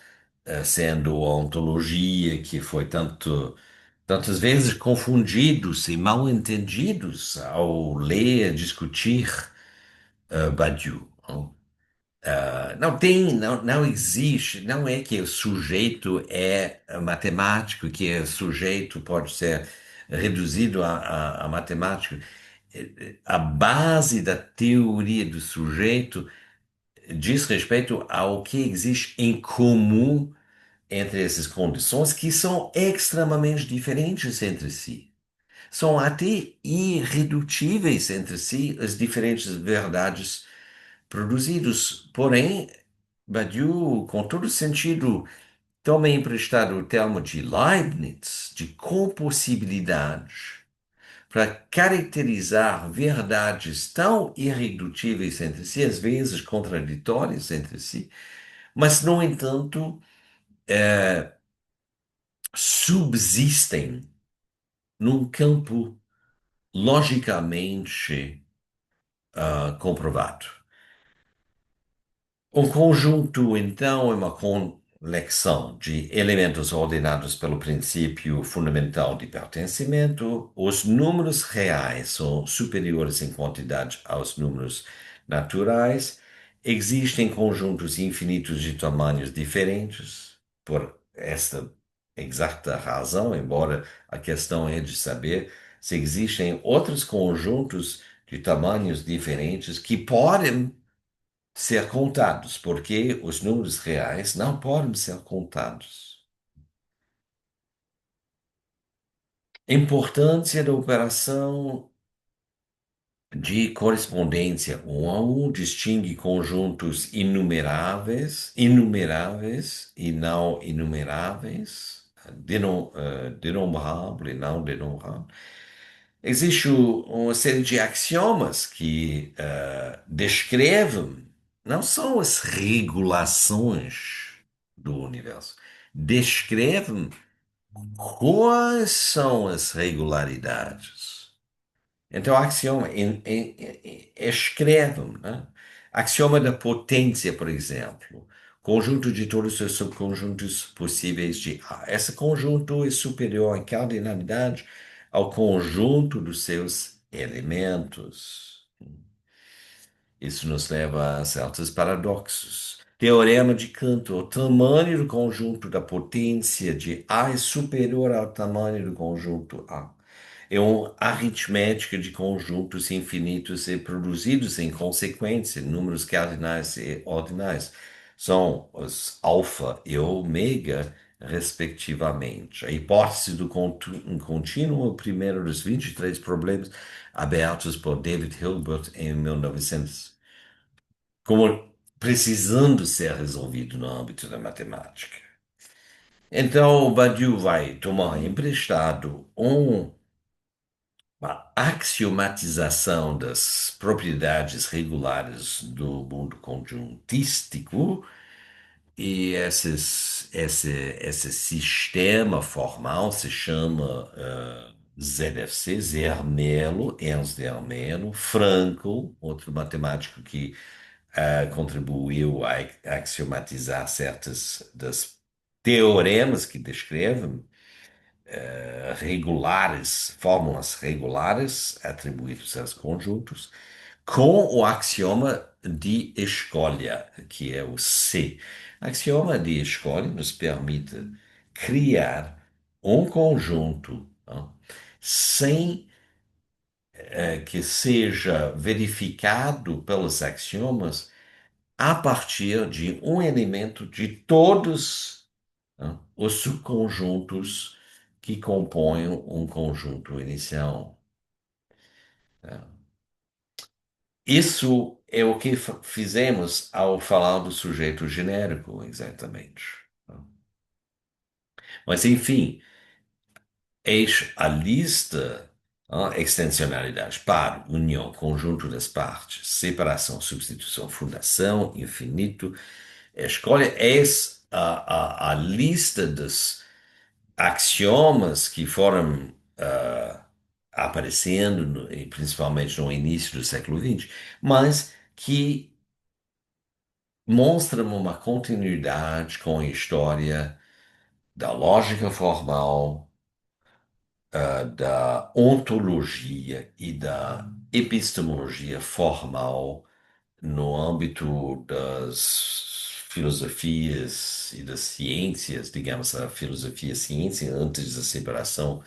sendo a ontologia que foi tantas vezes confundidos e mal entendidos ao ler, discutir Badiou? Não existe, não é que o sujeito é matemático, que o sujeito pode ser reduzido a matemático. A base da teoria do sujeito diz respeito ao que existe em comum entre essas condições que são extremamente diferentes entre si. São até irredutíveis entre si as diferentes verdades produzidas. Porém, Badiou, com todo sentido, toma emprestado o termo de Leibniz, de compossibilidade, para caracterizar verdades tão irredutíveis entre si, às vezes contraditórias entre si, mas, no entanto, subsistem num campo logicamente comprovado. Um conjunto, então, é uma conexão de elementos ordenados pelo princípio fundamental de pertencimento. Os números reais são superiores em quantidade aos números naturais. Existem conjuntos infinitos de tamanhos diferentes. Por esta exata razão, embora a questão é de saber se existem outros conjuntos de tamanhos diferentes que podem ser contados, porque os números reais não podem ser contados. Importância da operação de correspondência. Um a um distingue conjuntos inumeráveis e não inumeráveis, denomável e não denomável. Existe uma série de axiomas que descrevem, não são as regulações do universo, descrevem quais são as regularidades. Então, axioma escreve, né? Axioma da potência, por exemplo. Conjunto de todos os subconjuntos possíveis de A. Esse conjunto é superior em cardinalidade ao conjunto dos seus elementos. Isso nos leva a certos paradoxos. Teorema de Cantor: o tamanho do conjunto da potência de A é superior ao tamanho do conjunto A. É uma aritmética de conjuntos infinitos e produzidos em consequência, números cardinais e ordinais. São os alfa e ômega, respectivamente. A hipótese do contínuo, o primeiro dos 23 problemas abertos por David Hilbert em 1900, como precisando ser resolvido no âmbito da matemática. Então, Badiou vai tomar emprestado uma axiomatização das propriedades regulares do mundo conjuntístico e esse sistema formal se chama ZFC, Zermelo, Ernst Zermelo, Frankl, outro matemático que contribuiu a axiomatizar certas das teoremas que descrevem regulares, fórmulas regulares atribuídas aos conjuntos, com o axioma de escolha, que é o C. O axioma de escolha nos permite criar um conjunto, não, sem que seja verificado pelos axiomas a partir de um elemento de todos, né, os subconjuntos que compõem um conjunto inicial. Isso é o que fizemos ao falar do sujeito genérico, exatamente. Mas, enfim, eis a lista, extensionalidade, par, união, conjunto das partes, separação, substituição, fundação, infinito. Escolha a lista dos axiomas que foram aparecendo, e principalmente no início do século XX, mas que mostram uma continuidade com a história da lógica formal, da ontologia e da epistemologia formal no âmbito das filosofias e das ciências, digamos, a filosofia e a ciência, antes da separação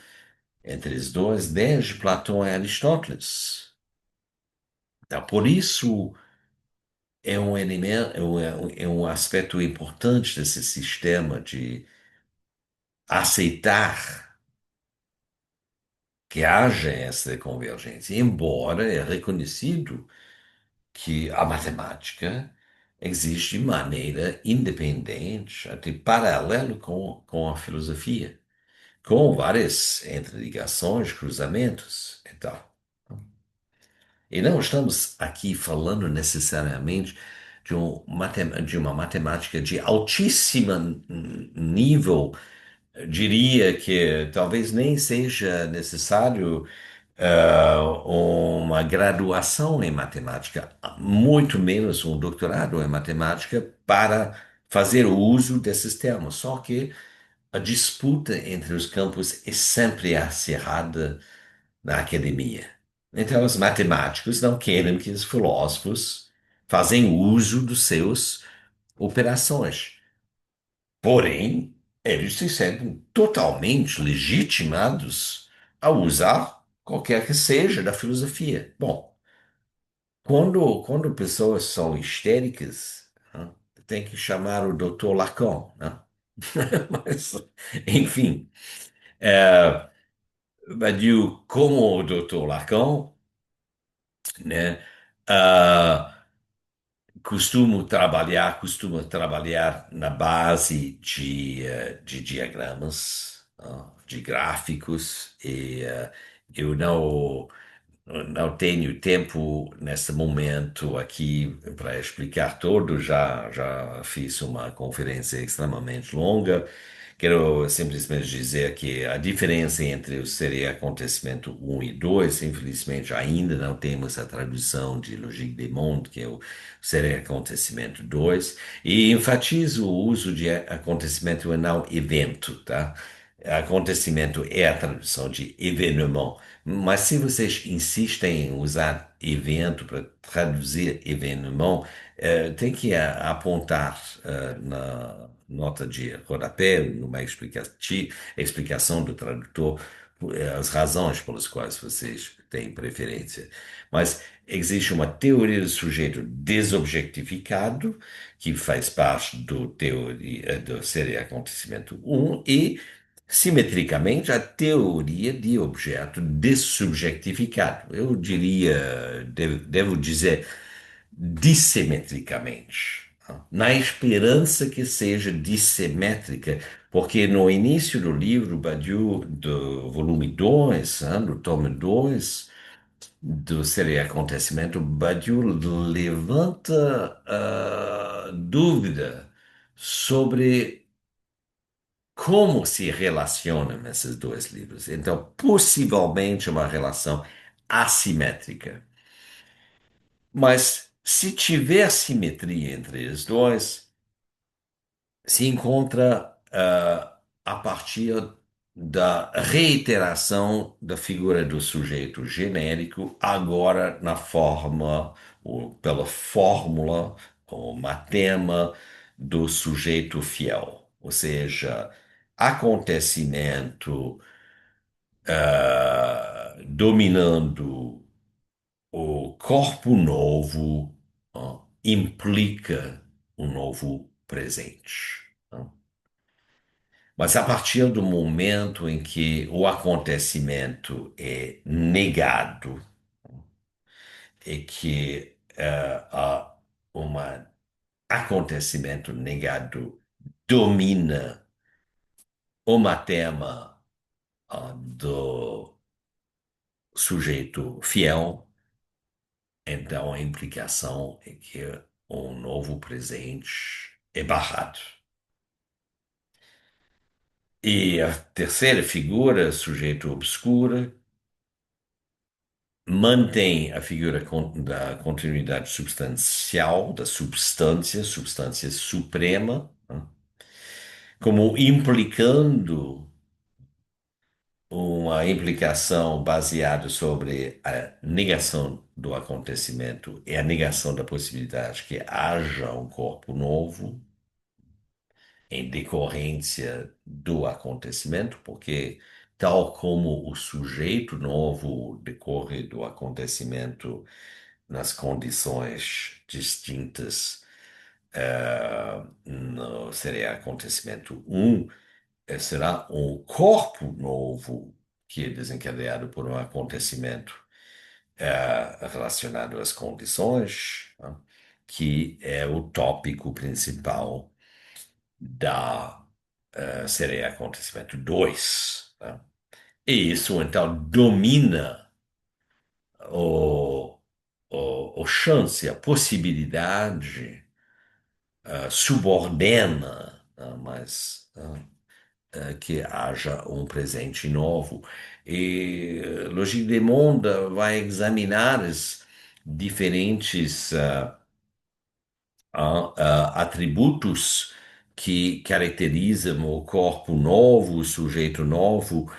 entre os dois, desde Platão e Aristóteles. Então, por isso, é um elemento, é um aspecto importante desse sistema de aceitar que haja essa convergência, embora é reconhecido que a matemática existe de maneira independente, até paralelo com a filosofia, com várias interligações, cruzamentos e tal. E não estamos aqui falando necessariamente de uma matemática de altíssimo nível. Diria que talvez nem seja necessário uma graduação em matemática, muito menos um doutorado em matemática para fazer o uso desses termos. Só que a disputa entre os campos é sempre acirrada na academia. Então, os matemáticos não querem que os filósofos façam uso dos seus operações. Porém, eles se sentem totalmente legitimados a usar qualquer que seja da filosofia. Bom, quando pessoas são histéricas, né, tem que chamar o Dr. Lacan, né? Mas, enfim, Badiou, como o Dr. Lacan, né? ah, costuma trabalhar na base de diagramas, de gráficos, e eu não tenho tempo nesse momento aqui para explicar tudo. Já fiz uma conferência extremamente longa. Quero simplesmente dizer que a diferença entre o seria acontecimento um e 2, infelizmente ainda não temos a tradução de Logique des Mondes, que é o seria acontecimento 2, e enfatizo o uso de acontecimento e não evento, tá? Acontecimento é a tradução de événement, mas se vocês insistem em usar evento para traduzir événement, tem que apontar na nota de rodapé, numa explicação do tradutor, as razões pelas quais vocês têm preferência. Mas existe uma teoria do sujeito desobjetificado, que faz parte do ser e acontecimento um, e simetricamente, a teoria de objeto dessubjetificado. Eu diria, devo dizer, dissimetricamente, tá? Na esperança que seja dissimétrica, porque no início do livro, Badiou, do volume 2, do tomo 2 do Ser Acontecimento, Badiou levanta dúvida sobre como se relacionam esses dois livros. Então, possivelmente uma relação assimétrica. Mas se tiver simetria entre os dois, se encontra a partir da reiteração da figura do sujeito genérico, agora na forma, ou pela fórmula, ou matema do sujeito fiel. Ou seja, acontecimento dominando o corpo novo, implica um novo presente. Mas a partir do momento em que o acontecimento é negado, e que um acontecimento negado domina o matema do sujeito fiel, então a implicação é que um novo presente é barrado. E a terceira figura, sujeito obscura, mantém a figura da continuidade substancial, da substância suprema, né, como implicando uma implicação baseada sobre a negação do acontecimento e a negação da possibilidade que haja um corpo novo em decorrência do acontecimento, porque tal como o sujeito novo decorre do acontecimento, nas condições distintas, seria acontecimento um, será um corpo novo que é desencadeado por um acontecimento relacionado às condições, né, que é o tópico principal da seria acontecimento 2. Né? E isso então domina o, o chance, a possibilidade, subordena, mas que haja um presente novo. E Logique de Monde vai examinar os diferentes atributos que caracterizam o corpo novo, o sujeito novo,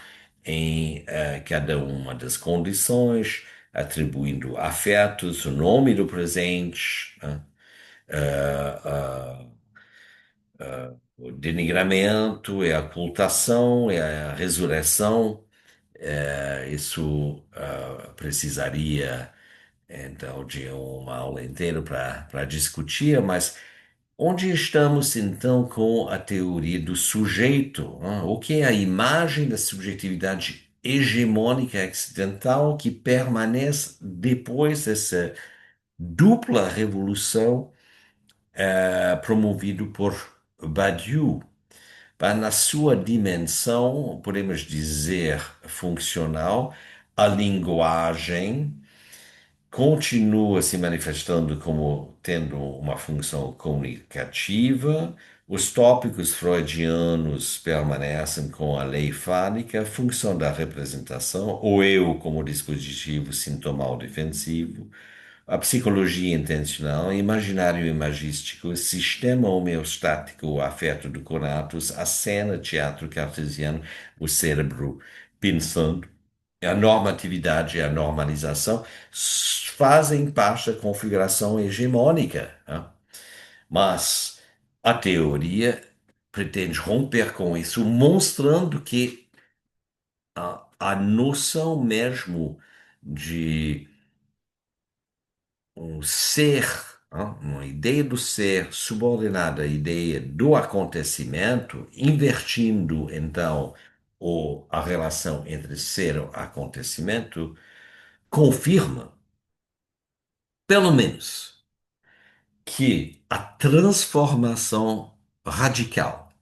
em cada uma das condições, atribuindo afetos, o nome do presente, né? Ah, ah, o denigramento, é a ocultação, é a ressurreição. Isso precisaria, então, de uma aula inteira para discutir, mas onde estamos, então, com a teoria do sujeito? O que é a imagem da subjetividade hegemônica ocidental que permanece depois dessa dupla revolução promovido por Badiou? Na sua dimensão, podemos dizer, funcional, a linguagem continua se manifestando como tendo uma função comunicativa, os tópicos freudianos permanecem com a lei fálica, função da representação, o eu como dispositivo sintomal defensivo, a psicologia intencional, imaginário imagístico, sistema homeostático, o afeto do conatus, a cena, teatro cartesiano, o cérebro pensando, a normatividade e a normalização fazem parte da configuração hegemônica, né? Mas a teoria pretende romper com isso, mostrando que a noção mesmo de um ser, né, uma ideia do ser subordinada à ideia do acontecimento, invertindo então a relação entre ser e acontecimento, confirma, pelo menos, que a transformação radical,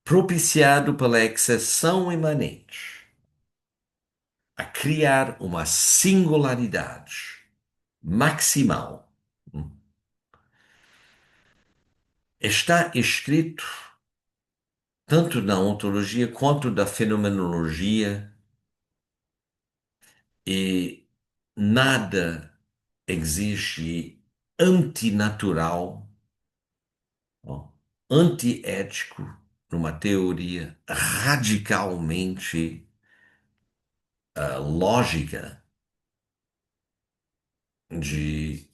propiciado pela exceção imanente, a criar uma singularidade maximal, está escrito tanto na ontologia quanto da fenomenologia, e nada existe antinatural, ó, antiético, numa teoria radicalmente lógica de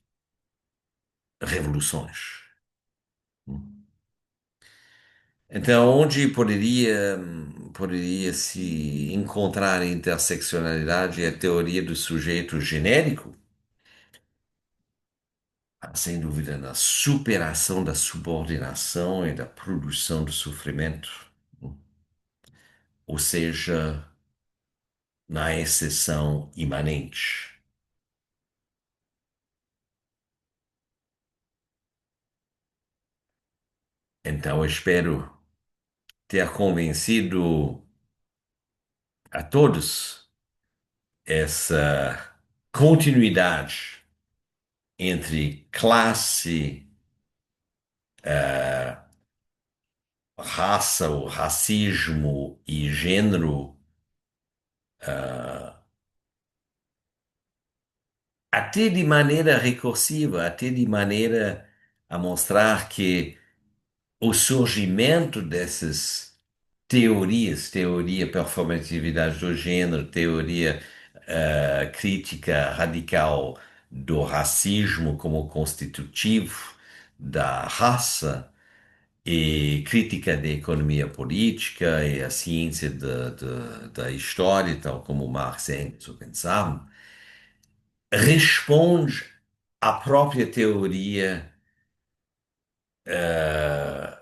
revoluções. Então, onde poderia se encontrar a interseccionalidade e a teoria do sujeito genérico? Sem dúvida, na superação da subordinação e da produção do sofrimento, ou seja, na exceção imanente. Então, eu espero ter convencido a todos essa continuidade entre classe, raça, o racismo e gênero, até de maneira recursiva, até de maneira a mostrar que o surgimento dessas teorias, teoria performatividade do gênero, teoria crítica radical do racismo como constitutivo da raça, e crítica da economia política e a ciência da história, tal como Marx e Engels o pensavam, responde à própria teoria eh,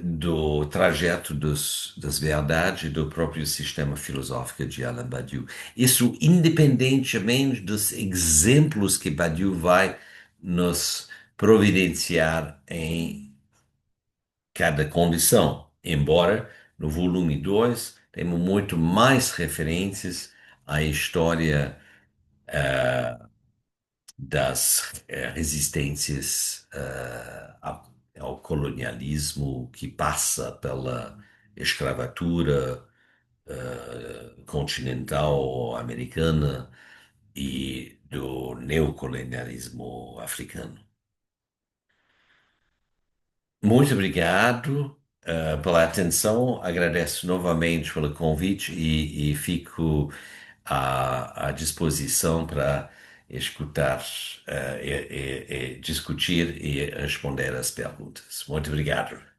do trajeto das verdades e do próprio sistema filosófico de Alain Badiou. Isso independentemente dos exemplos que Badiou vai nos providenciar em cada condição, embora no volume 2 temos muito mais referências à história das resistências ao colonialismo que passa pela escravatura continental americana e do neocolonialismo africano. Muito obrigado, pela atenção, agradeço novamente pelo convite e fico à disposição para escutar, discutir e responder as perguntas. Muito obrigado.